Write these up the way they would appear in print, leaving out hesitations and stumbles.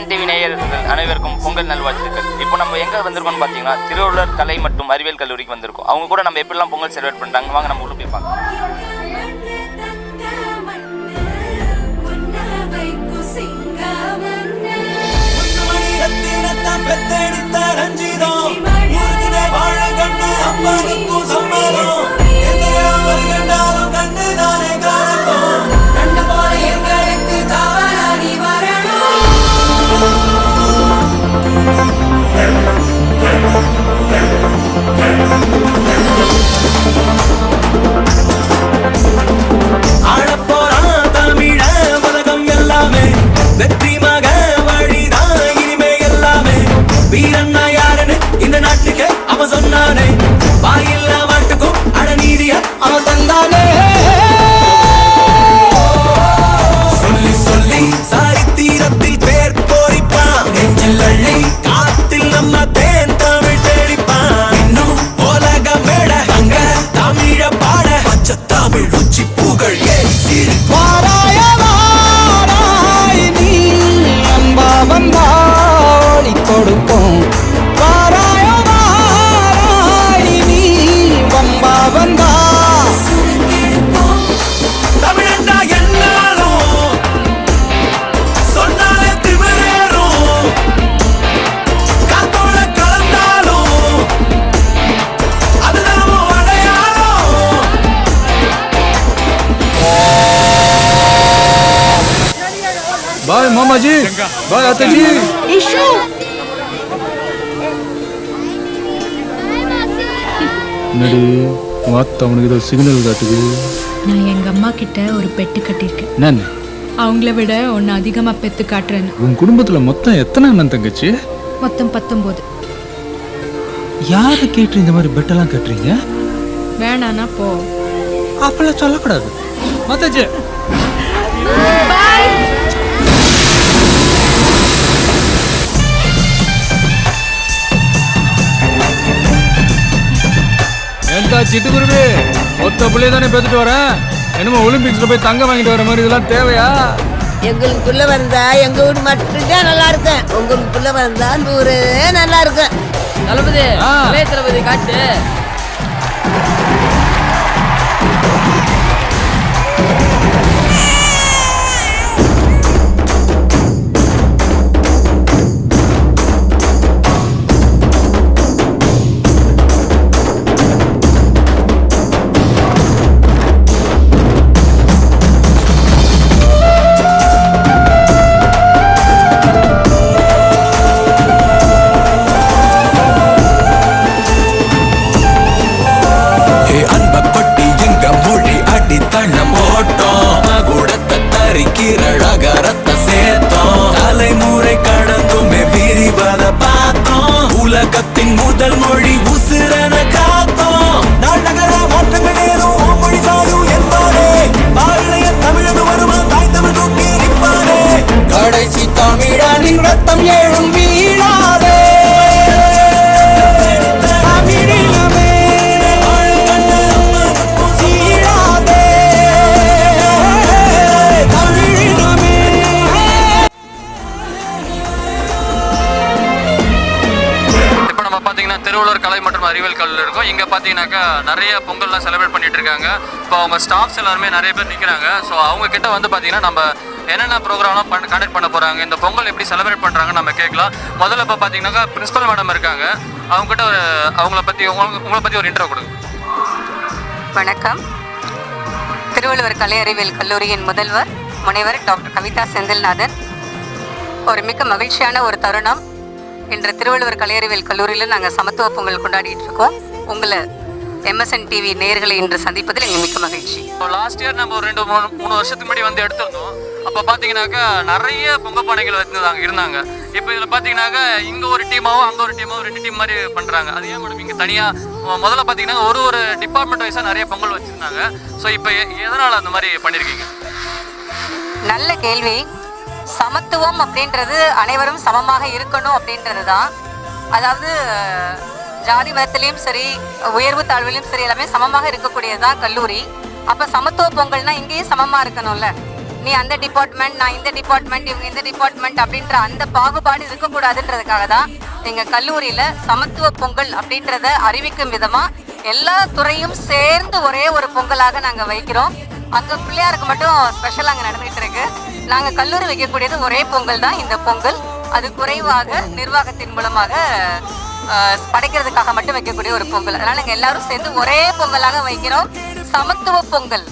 Sun TV நேயர்கள் அனைவருக்கும் பொங்கல் நல்வாழ்த்துக்கள். இப்போ நம்ம எங்கே வந்திருக்கோம்னு பார்த்தீங்கன்னா திருவள்ளுவர் கலை மற்றும் அறிவியல் கல்லூரிக்கு வந்திருக்கோம். அவங்க கூட நம்ம எப்படிலாம் பொங்கல் செலிப்ரேட் பண்ணுறாங்க வாங்க நம்ம உள்ள போய் பார்க்கலாம். வெற்றி மக வழிதான் இனிமே எல்லாமே. வீரன்னா யாருன்னு இந்த நாட்டுக்கு அவன் சொன்னானே. வாயில்லா மாட்டுக்கும் அடநீதிய அவன் தந்தானே. சொல்லி சொல்லி சாரித்தீரத்தில் பேர் போரிப்பான். நெஞ்சில் அள்ளி காத்தில் நம்ம தேன் தமிழ் தேடிப்பான். இன்னும் உலக மேட அங்க தமிழ பாட பச்சை தமிழ் உச்சி புகழ் ஏறி சீர் வந்தாடி கொடுக்கும் வாராயோ வாராய் நீ வம்பா வந்தா தமிழண்டா என்னாலும் சொன்னாலே திமிரேறும். காத்தோட கலந்தாலும் அதுதான் அடையாளம். பாய் மாமாஜி, பாய் அத்தாஜி. இஷு நடி வாத்த அவனுக்கு ஏதோ சிக்னல் காட்டுது. நான் எங்க அம்மா கிட்ட ஒரு பெட்டு கட்டியிருக்கேன். நான் அவங்கள விட ஒன்னு அதிகமா பெத்து காட்டுறேன்னு. உன் குடும்பத்துல மொத்தம் எத்தனை அண்ணன் தங்கச்சி? மொத்தம் 19. யாரை கேட்டு இந்த மாதிரி பெட்டெல்லாம் கட்டுறீங்க? வேணானா போ. அப்பெல்லாம் சொல்லக்கூடாது மத்தாச்சி. ஏன்டா சிட்டுக்குருவி, ஒத்த பிள்ளைய தானே பேத்துட்டு வரேன். என்னமோ ஒலிம்பிக்ஸ்ல போய் தங்கம் வாங்கிட்டு வர மாதிரி இதெல்லாம் தேவையா? எங்களுக்குள்ள வந்தா எங்க வீடு மட்டும்தான் நல்லா இருக்கும். உங்களுக்குள்ள வந்தா நூறு நல்லா இருக்கும். தளபதி தளபதி காட்டு. உலகத்தின் முதல் மொழி உசிரன காத்தோம். நாடகர மாற்றங்கள் ஏதும் மொழி சாயும் என்பாரே. பாரணைய தமிழது வருமா தாய் தமிழ் தூக்கி நிற்பாரே. கடைசி தமிழனின் ரத்தம் ஏழும் வீழாதே. தமிழினமே சீழாதே. தமிழினமே. பார்த்தீங்கன்னா திருவள்ளுவர் கலை மற்றும் அறிவியல் கல்லூரி இருக்கும். இங்கே பார்த்தீங்கன்னாக்கா நிறைய பொங்கல்லாம் செலிப்ரேட் பண்ணிட்டு இருக்காங்க. இப்போ அவங்க ஸ்டாஃப்ஸ் எல்லாருமே நிறைய பேர் நிற்கிறாங்க. ஸோ அவங்க கிட்ட வந்து பார்த்தீங்கன்னா நம்ம என்னென்ன ப்ரோக்ராம்லாம் கண்டக்ட் பண்ண போகிறாங்க, இந்த பொங்கல் எப்படி செலிப்ரேட் பண்ணுறாங்கன்னு நம்ம கேட்கலாம். முதல்ல இப்போ பார்த்தீங்கன்னாக்கா பிரின்சிபல் மேடம் இருக்காங்க. அவங்ககிட்ட உங்களை பற்றி ஒரு இன்ட்ரோ கொடுங்க. வணக்கம். திருவள்ளுவர் கலை அறிவியல் கல்லூரியின் முதல்வர் முனைவர் டாக்டர் கவிதா செந்தில்நாதன். ஒரு மிக மகிழ்ச்சியான ஒரு தருணம். இன்று திருவள்ளுவர் கலை அறிவியல் கல்லூரியில் நாங்கள் சமத்துவ பொங்கல் கொண்டாடிட்டு இருக்கோம். உங்களை MSN TV நேயர்களை இன்று சந்திப்பதில் எங்கள் மிக்க மகிழ்ச்சி. லாஸ்ட் இயர் நம்ம ஒரு 2-3 வருஷத்துக்கு முன்னாடி வந்து எடுத்திருந்தோம். அப்போ பார்த்தீங்கன்னாக்கா நிறைய பொங்க பானைகள் இருந்தாங்க. இப்போ இதில் பார்த்தீங்கன்னாக்கா இங்கே ஒரு டீமாவும் அங்கே ஒரு டீமாவும் 2 டீம் மாதிரி பண்ணுறாங்க. அது ஏன் மேடம் இங்கே தனியாக முதல்ல பார்த்தீங்கன்னா ஒரு டிபார்ட்மெண்ட் வைஸாக நிறைய பொங்கல் வச்சுருந்தாங்க. ஸோ இப்போ எதனால் அந்த மாதிரி பண்ணியிருக்கீங்க? நல்ல கேள்வி. சமத்துவம் அப்படின்றது அனைவரும் சமமாக இருக்கணும் அப்படின்றது தான். அதாவது ஜாதி மதத்திலையும் சரி உயர்வு தாழ்விலையும் சரி எல்லாமே சமமாக இருக்கக்கூடியது தான் கல்லூரி. அப்போ சமத்துவ பொங்கல்னா இங்கேயும் சமமாக இருக்கணும்ல. நீ அந்த டிபார்ட்மெண்ட், நான் இந்த டிபார்ட்மெண்ட், இவங்க இந்த டிபார்ட்மெண்ட் அப்படின்ற அந்த பாகுபாடு இருக்கக்கூடாதுன்றதுக்காக தான் எங்கள் கல்லூரியில் சமத்துவ பொங்கல் அப்படின்றத அறிவிக்கும் விதமாக எல்லா துறையும் சேர்ந்து ஒரே ஒரு பொங்கலாக நாங்கள் வைக்கிறோம். அங்கே பிள்ளையாருக்கு மட்டும் ஸ்பெஷல் அங்கே நடந்துகிட்டு இருக்கு. நாங்கள் கல்லூரி வைக்கக்கூடியது ஒரே பொங்கல் தான் இந்த பொங்கல். அது குறைவாக நிர்வாகத்தின் மூலமாக படைக்கிறதுக்காக மட்டும் வைக்கக்கூடிய ஒரு பொங்கல். அதனால நாங்கள் எல்லாரும் சேர்ந்து ஒரே பொங்கலாக வைக்கிறோம், சமத்துவ பொங்கல்.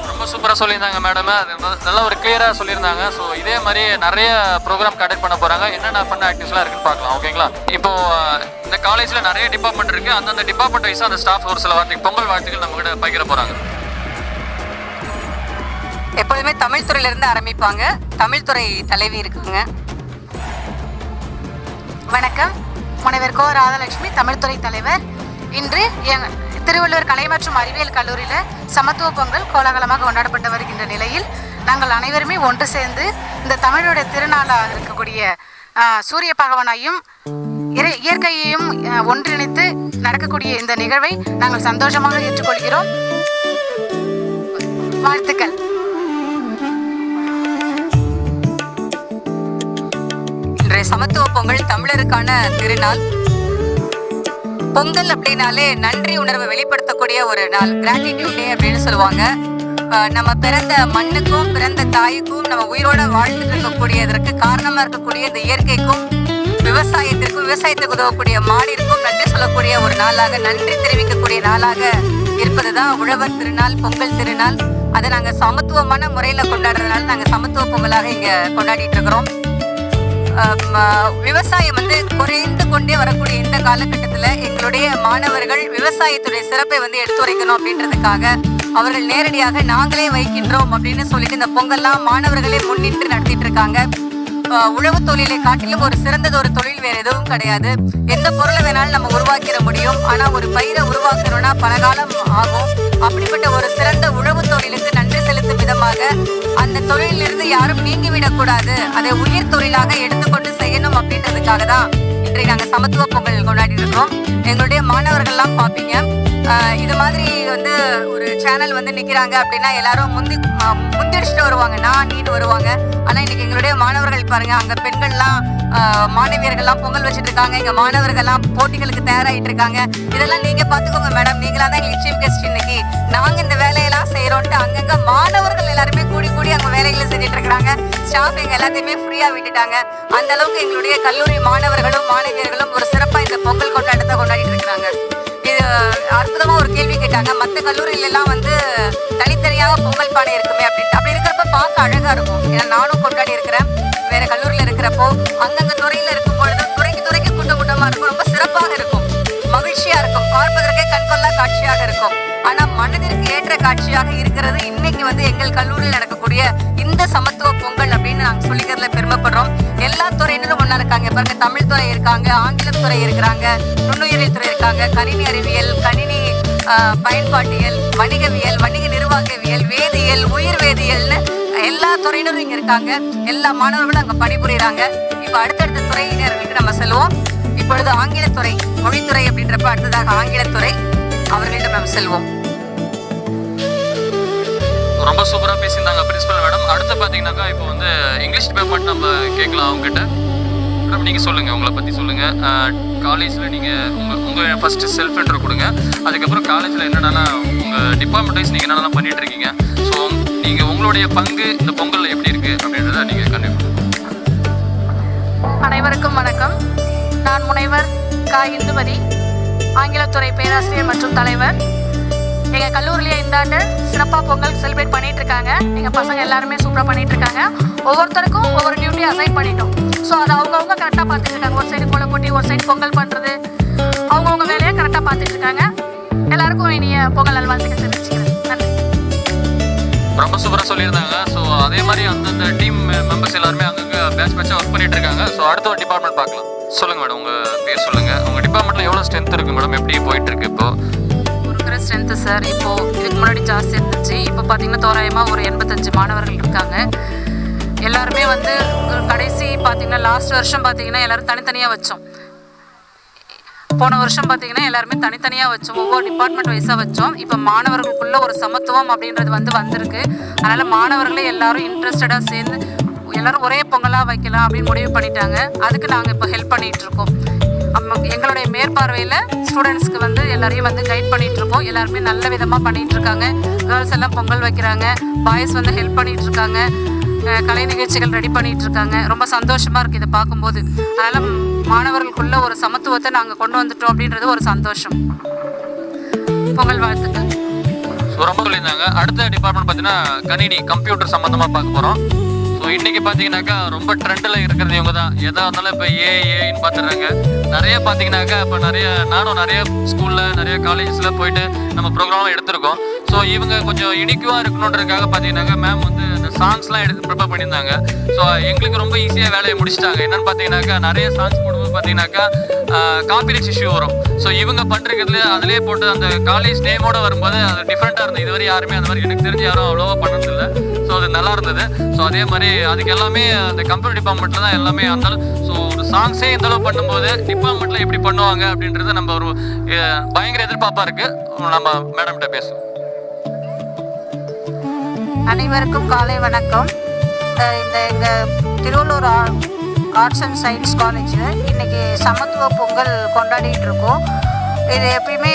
ரொம்ப சூப்பராக சொல்லியிருந்தாங்க மேடம். அது நல்லா ஒரு கிளியராக சொல்லியிருந்தாங்க. ஸோ இதே மாதிரி நிறைய ப்ரோக்ராம் கண்டக்ட் பண்ண போகிறாங்க. என்னென்ன பண்ண ஆக்டிவிட்டிஸ்லாம் இருக்குன்னு பார்க்கலாம். ஓகேங்களா? இப்போது இந்த காலேஜில் நிறைய டிபார்ட்மெண்ட் இருக்குது. அந்தந்த டிபார்ட்மெண்ட் வைஸாக அந்த ஸ்டாஃப் ஒரு சில வார்த்தைக்கு பொங்கல் வாழ்த்துக்கள் நம்ம கிட்ட பகிர போகிறாங்க. எப்பொழுதுமே தமிழ் துறையிலிருந்து ஆரம்பிப்பாங்க. தமிழ் துறை தலைவி இருக்குங்க. வணக்கம், முனைவர் கோ ராதாலட்சுமி, தமிழ்துறை தலைவர். இன்று திருவள்ளுவர் கலை மற்றும் அறிவியல் கல்லூரியில் சமத்துவ பொங்கல் கோலாகலமாக கொண்டாடப்பட்டு வருகின்ற நிலையில் நாங்கள் அனைவருமே ஒன்று சேர்ந்து இந்த தமிழுடைய திருநாளாக இருக்கக்கூடிய சூரிய பகவானையும் இயற்கையையும் ஒன்றிணைத்து நடக்கக்கூடிய இந்த நிகழ்வை நாங்கள் சந்தோஷமாக ஏற்றுக்கொள்கிறோம். வாழ்த்துக்கள். இன்றைய சமத்துவ பொங்கல் தமிழருக்கான திருநாள். பொங்கல் அப்படின்னாலே நன்றி உணர்வை வெளிப்படுத்தக்கூடிய ஒரு நாள், கிராட்டிடியூட் டே அப்படின்னு சொல்லுவாங்க. நம்ம பிறந்த மண்ணுக்கும் பிறந்த தாய்க்கும் நம்ம உயிரோட வாழ்ந்துட்டு இருக்கக்கூடியதற்கு காரணமாக இருக்கக்கூடிய இந்த இயற்கைக்கும் விவசாயத்திற்கும் விவசாயத்துக்கு உதவக்கூடிய மாடிற்கும் நன்றி சொல்லக்கூடிய ஒரு நாளாக, நன்றி தெரிவிக்கக்கூடிய நாளாக இருப்பது தான் உழவர் திருநாள், பொங்கல் திருநாள். அதை நாங்கள் சமத்துவமான முறையில் கொண்டாடுறதுனால நாங்கள் சமத்துவ பொங்கலாக இங்கே கொண்டாடிட்டு இருக்கிறோம். விவசாயம் குறைந்து கொண்டே வரக்கூடிய இந்த காலகட்டத்தில் எங்களுடைய மாணவர்கள் விவசாயத்துடைய சிறப்பை எடுத்துரைக்கணும் அப்படின்றதுக்காக அவர்கள் நேரடியாக நாங்களே வைக்கின்றோம் அப்படின்னு சொல்லிட்டு இந்த பொங்கல்லாம் மாணவர்களே முன்னின்று நடத்திட்டு இருக்காங்க. உழவு தொழிலை காட்டிலும் ஒரு சிறந்தது ஒரு தொழில் வேறு எதுவும் கிடையாது. எந்த பொருளை வேணாலும் நம்ம உருவாக்கிட முடியும். ஆனால் ஒரு பயிரை உருவாக்கணும்னா பல காலம் ஆகும். அப்படிப்பட்ட ஒரு சிறந்த உழவு தொழிலுக்கு நன்றி செலுத்தும் விதமாக அந்த தொழிலிருந்து யாரும் நீங்கிவிடக்கூடாது, அதை உயிர் தொழிலாக எடுத்துக்கொண்டு செய்யணும் அப்படின்றதுக்காக தான் இன்றைக்கு நாங்கள் சமத்துவ பொங்கல் கொண்டாடி இருக்கோம். எங்களுடைய மாணவர்கள்லாம் பார்ப்பீங்க, இது மாதிரி ஒரு சேனல் நிற்கிறாங்க அப்படின்னா எல்லாரும் முந்திடிச்சுட்டு வருவாங்க, நான் நீட்டு வருவாங்க. ஆனால் இன்னைக்கு எங்களுடைய மாணவர்கள் பாருங்க, அங்கே பெண்கள்லாம் மாணவியர்கள்லாம் பொங்கல் வச்சுட்டு இருக்காங்க, எங்கள் மாணவர்கள்லாம் போட்டிகளுக்கு தயாராகிட்டு இருக்காங்க. இதெல்லாம் நீங்கள் பார்த்துக்கோங்க மேடம், நீங்களாக தான் எங்களுக்கு சீஃப் கெஸ்ட். இன்னைக்கு நாங்கள் இந்த வேலையெல்லாம் செய்கிறோன்ட்டு அங்கங்கே மாணவர்கள் எல்லாருமே கூடி அங்கே வேலைகளை செஞ்சுட்டு இருக்கிறாங்க. ஸ்டாஃப் எங்கள் எல்லாத்தையுமே ஃப்ரீயாக விட்டுட்டாங்க. அந்த அளவுக்கு எங்களுடைய கல்லூரி மாணவர்களும் மாணவியர்களும் ஒரு சிறப்பாக இந்த பொங்கல் கொண்டாட்டத்தை கொண்டாடிட்டு இருக்கிறாங்க. இது அற்புதமாக ஒரு கேள்வி கேட்டாங்க, மற்ற கல்லூரியிலெல்லாம் தனித்தனியாக பொங்கல் பானை இருக்குமே அப்படின்ட்டு. அப்படி இருக்கிறப்ப பார்க்க அழகாக இருக்கும். ஏன்னா நானும் கொண்டாடி இருக்கிறேன் வேறு கல்லூரியில் இருக்கிறப்போ. அங்கங்கே துறையில் இருக்கும் பொழுது துறைக்கு கூட்டமாக இருக்கும், ரொம்ப சிறப்பாக இருக்கும், மகிழ்ச்சியாக இருக்கும், பார்ப்பதற்கே கண்கொள்ளா காட்சியாக இருக்கும். ஆனால் மனதிற்கு ஏற்ற காட்சியாக இருக்கிறது இன்னைக்கு எங்கள் கல்லூரியில் நடக்கக்கூடிய இந்த சமத்துவ பொங்கல் அப்படின்னு நாங்கள் சொல்லிக்கிறதுல பெருமைப்படுறோம். எல்லா துறையினரும் ஒன்றா இருக்காங்க. பாருங்க, தமிழ் துறை இருக்காங்க, ஆங்கிலம் துறை இருக்கிறாங்க, நுண்ணுயிரியல் துறை இருக்காங்க, கணினி அறிவியல், கணினி பயன்பாட்டியல், வணிகவியல், வணிக நிர்வாகவியல், வேதியியல், உயிர் வேதியியல்னு எல்லா துறையினரும் இங்கே இருக்காங்க. எல்லா மாணவர்களும் அங்கே பணிபுரிகிறாங்க. இப்போ அடுத்தடுத்த துறையினர்களுக்கு நம்ம செல்வோம். இப்பொழுது ஆங்கிலத்துறை, மொழித்துறை அப்படின்றப்ப அடுத்ததாக ஆங்கிலத்துறை அவர்களிடம் நம்ம செல்வோம். ரொம்ப சூப்பராக பேசியிருந்தாங்க பிரின்சிபல் மேடம். அடுத்து பார்த்தீங்கன்னாக்கா இப்போ இங்கிலீஷ் டிபார்ட்மெண்ட் நம்ம கேட்கலாம் அவங்ககிட்ட. மேடம் நீங்கள் சொல்லுங்கள், உங்களை பற்றி சொல்லுங்கள். காலேஜில் நீங்கள் உங்கள் ஃபஸ்ட்டு செல்ஃப் இன்ட்ரோ கொடுங்க. அதுக்கப்புறம் காலேஜில் என்னென்னலாம் உங்கள் டிபார்ட்மெண்ட் வைஸ் நீங்கள் என்னென்னலாம் பண்ணிகிட்டு இருக்கீங்க, ஸோ நீங்கள் உங்களுடைய பங்கு இந்த பொங்கலில் எப்படி இருக்குது அப்படின்றத நீங்கள் கண்டிப்பாக. அனைவருக்கும் வணக்கம். நான் முனைவர் க. இந்துமதி, ஆங்கிலத்துறை பேராசிரியர் மற்றும் தலைவர். எங்கள் கல்லூரியிலே இந்த ஆண்டு சிறப்பாக பொங்கல் செலிப்ரேட் பண்ணிகிட்டு இருக்காங்க. எங்கள் பசங்க எல்லாருமே சூப்பராக பண்ணிகிட்டு இருக்காங்க. ஒவ்வொருத்தருக்கும் ஒவ்வொரு டியூட்டி அசைன் பண்ணிட்டோம். ஸோ அதை அவங்கவுங்க கரெக்டாக பார்த்துட்டு இருக்காங்க. ஒரு சைடு கோலம் போட்டி, ஒரு சைடு பொங்கல் பண்ணுறது, அவங்கவுங்க வேலையை கரெக்டாக பார்த்துட்டு இருக்காங்க. எல்லாருக்கும் இனிய பொங்கல் நல்வாழ்த்துக்கள் தெரிவிச்சுக்கிறேன். நன்றி. ரொம்ப சூப்பராக சொல்லியிருந்தாங்க. ஸோ அதே மாதிரி அந்தந்த டீம் மெம்பர்ஸ் எல்லாருமே அங்கங்கே பேட்சாக ஒர்க் பண்ணிட்டு இருக்காங்க. ஸோ அடுத்த ஒரு டிபார்ட்மெண்ட் பார்க்கலாம். சொல்லுங்கள் மேடம், உங்கள் பேர் சொல்லுங்கள். உங்கள் டிபார்ட்மெண்ட்டில் எவ்வளோ ஸ்ட்ரென்த் இருக்குது மேடம், எப்படி போயிட்டுருக்கு இப்போது? இருக்கிற ஸ்ட்ரென்த்து சார் இப்போது இதுக்கு முன்னாடி ஜாஸ்தி இருந்துச்சு. இப்போ பார்த்தீங்கன்னா தோராயமாக ஒரு 85 மாணவர்கள் இருக்காங்க. எல்லாருமே கடைசி பார்த்தீங்கன்னா லாஸ்ட் வருஷம் பார்த்தீங்கன்னா எல்லோரும் தனித்தனியாக வச்சோம். போன வருஷம் பார்த்தீங்கன்னா எல்லாருமே தனித்தனியாக வச்சோம், ஒவ்வொரு டிபார்ட்மெண்ட் வைஸாக வச்சோம். இப்போ மாணவர்களுக்குள்ள ஒரு சமத்துவம் அப்படின்றது வந்திருக்கு. அதனால் மாணவர்களே எல்லாரும் இன்ட்ரெஸ்டடாக சேர்ந்து எல்லாரும் ஒரே பொங்கலாக வைக்கலாம் அப்படின்னு முடிவு பண்ணிட்டாங்க. அதுக்கு நாங்கள் இப்போ ஹெல்ப் பண்ணிகிட்ருக்கோம். எங்களுடைய மேற்பார்வையில் ஸ்டூடெண்ட்ஸ்க்கு வந்து எல்லாரையும் வந்து கைட் பண்ணிகிட்ருக்கோம். எல்லாருமே நல்ல விதமாக பண்ணிகிட்ருக்காங்க. கேர்ள்ஸ் எல்லாம் பொங்கல் வைக்கிறாங்க, பாய்ஸ் வந்து ஹெல்ப் பண்ணிகிட்ருக்காங்க, கலை நிகழ்ச்சிகள் ரெடி பண்ணிகிட்ருக்காங்க. ரொம்ப சந்தோஷமாக இருக்குது இதை பார்க்கும்போது. அதனால் மாணவர்களுக்குள்ள ஒரு சமத்துவத்தை நாங்கள் கொண்டு வந்துட்டோம் அப்படின்றது ஒரு சந்தோஷம். பொங்கல் வாழ்த்துக்கள். ரொம்ப சொல்லியிருந்தாங்க. அடுத்த டிபார்ட்மெண்ட் பார்த்தீங்கன்னா கணினி கம்ப்யூட்டர் சம்மந்தமாக பார்க்க போகிறோம். ஸோ இன்றைக்கி பார்த்தீங்கன்னாக்கா ரொம்ப ட்ரெண்டில் இருக்கிறது இவங்க தான். எதாக இருந்தாலும் இப்போ ஏஐன்னு பார்த்துடுறாங்க. நிறைய பார்த்தீங்கன்னாக்கா இப்போ நானும் நிறைய ஸ்கூலில் நிறைய காலேஜஸில் போயிட்டு நம்ம ப்ரோக்ராம் எடுத்திருக்கோம். ஸோ இவங்க கொஞ்சம் யூனிக்குவாக இருக்கணுன்றதுக்காக பார்த்தீங்கன்னாக்கா மேம் வந்து இந்த சாங்ஸ்லாம் ப்ரிப்பேர் பண்ணியிருந்தாங்க. ஸோ எங்களுக்கு ரொம்ப ஈஸியாக வேலையை முடிச்சிட்டாங்க. என்னென்னு பார்த்தீங்கன்னாக்கா நிறைய சாங்ஸ் போடும்போது பார்த்தீங்கன்னாக்கா காப்பிரைட்ஸ் இஷ்யூ வரும். ஸோ இவங்க பண்ணுறதுல அதிலே போட்டு அந்த காலேஜ் நேமோட வரும்போது அது டிஃப்ரெண்ட்டாக இருந்தது. இதுவரை யாருமே அந்த மாதிரி எனக்கு தெரிஞ்சு யாரும் அவ்வளோவா பண்ணதில்லை. ஸோ அது நல்லா இருந்தது. ஸோ அதே மாதிரி அதுக்கு எல்லாமே அந்த கம்ப்யூட்டர் டிபார்ட்மெண்ட்டில் தான் எல்லாமே அந்தளவு. ஸோ ஒரு சாங்ஸே இந்தளவு பண்ணும்போது டிபார்ட்மெண்ட்டில் எப்படி பண்ணுவாங்க அப்படின்றது நம்ம ஒரு பயங்கர எதிர்பார்ப்பாக இருக்குது. நம்ம மேடம்கிட்ட பேசுவோம். அனைவருக்கும் காலை வணக்கம். இந்த எங்கள் திருவள்ளூர் ஆர்ட்ஸ் அண்ட் சயின்ஸ் காலேஜில் இன்றைக்கி சமத்துவ பொங்கல் கொண்டாடிட்டு இருக்கோம். இது எப்பயுமே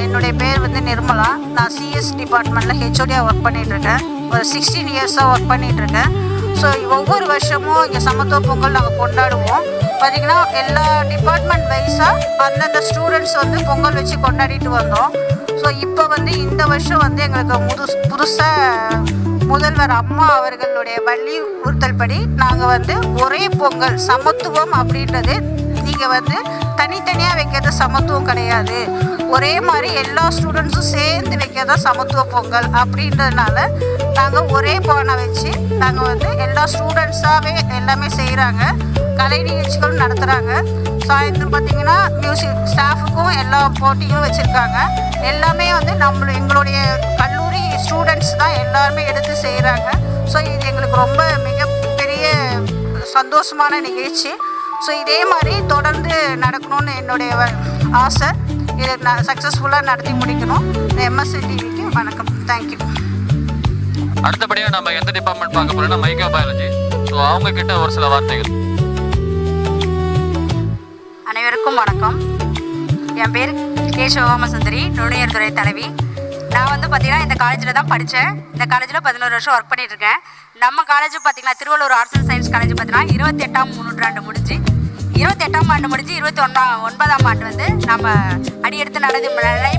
என்னுடைய பேர் வந்து நிர்மலா. நான் சிஎஸ் டிபார்ட்மெண்ட்டில் ஹெச்ஓடியாக ஒர்க் பண்ணிகிட்ருக்கேன். ஒரு 16 இயர்ஸாக ஒர்க் பண்ணிகிட்ருக்கேன். ஸோ ஒவ்வொரு வருஷமும் இங்கே சமத்துவ பொங்கல் நாங்கள் கொண்டாடுவோம். பார்த்திங்கன்னா எல்லா டிபார்ட்மெண்ட் வைஸாக அந்தந்த ஸ்டூடெண்ட்ஸ் வந்து பொங்கல் வச்சு கொண்டாடிட்டு வந்தோம். ஸோ இப்போ வந்து இந்த வருஷம் வந்து எங்களுக்கு புதுசாக முதல்வர் அம்மா அவர்களுடைய வலியுறுத்தல் படி நாங்கள் வந்து ஒரே பொங்கல் சமத்துவம் அப்படின்றது நீங்கள் வந்து தனித்தனியாக வைக்கிறது சமத்துவம் கிடையாது, ஒரே மாதிரி எல்லா ஸ்டூடெண்ட்ஸும் சேர்ந்து வைக்கிறதா சமத்துவ பொங்கல் அப்படின்றதுனால நாங்கள் ஒரே பானை வச்சு நாங்கள் வந்து எல்லா ஸ்டூடெண்ட்ஸாகவே எல்லாமே செய்கிறாங்க. கலை நிகழ்ச்சிகளும் நடத்துகிறாங்க. சாயந்தரம் பார்த்திங்கன்னா மியூசிக் ஸ்டாஃபுக்கும் எல்லா போட்டியும் வச்சுருக்காங்க. எல்லாமே வந்து எங்களுடைய கல்லூரி ஸ்டூடெண்ட்ஸ் தான் எல்லாருமே எடுத்து செய்கிறாங்க. ஸோ இது எங்களுக்கு ரொம்ப மிகப்பெரிய சந்தோஷமான நிகழ்ச்சி. ஸோ இதே மாதிரி தொடர்ந்து நடக்கணும்னு என்னுடைய ஆசை. இதை நான் சக்ஸஸ்ஃபுல்லாக நடத்தி முடிக்கணும். MSNDVக்கு வணக்கம். தேங்க்யூ. அடுத்தபடியாக நம்ம எந்த டிபார்ட்மெண்ட் பார்க்க போகிறோம்னா மைக்ரோபயாலஜி. ஸோ அவங்க கிட்ட ஒரு சில வார்த்தைகள். அனைவருக்கும் வணக்கம். என் பேர் கே சிவகாமசுந்தரி, நுண்ணுயிர் துறை தலைவி. நான் வந்து பார்த்திங்கன்னா இந்த காலேஜில் தான் படித்தேன். இந்த காலேஜில் 11 வருஷம் ஒர்க் பண்ணிகிட்ருக்கேன். நம்ம காலேஜ் பார்த்திங்கன்னா Thiruvallur arts and science college பார்த்திங்கன்னா 28ஆம் நூற்றாண்டு முடிஞ்சு 28ஆம் ஆண்டு முடிஞ்சு 29ஆம் ஆண்டு வந்து நம்ம அடியெடுத்து நடை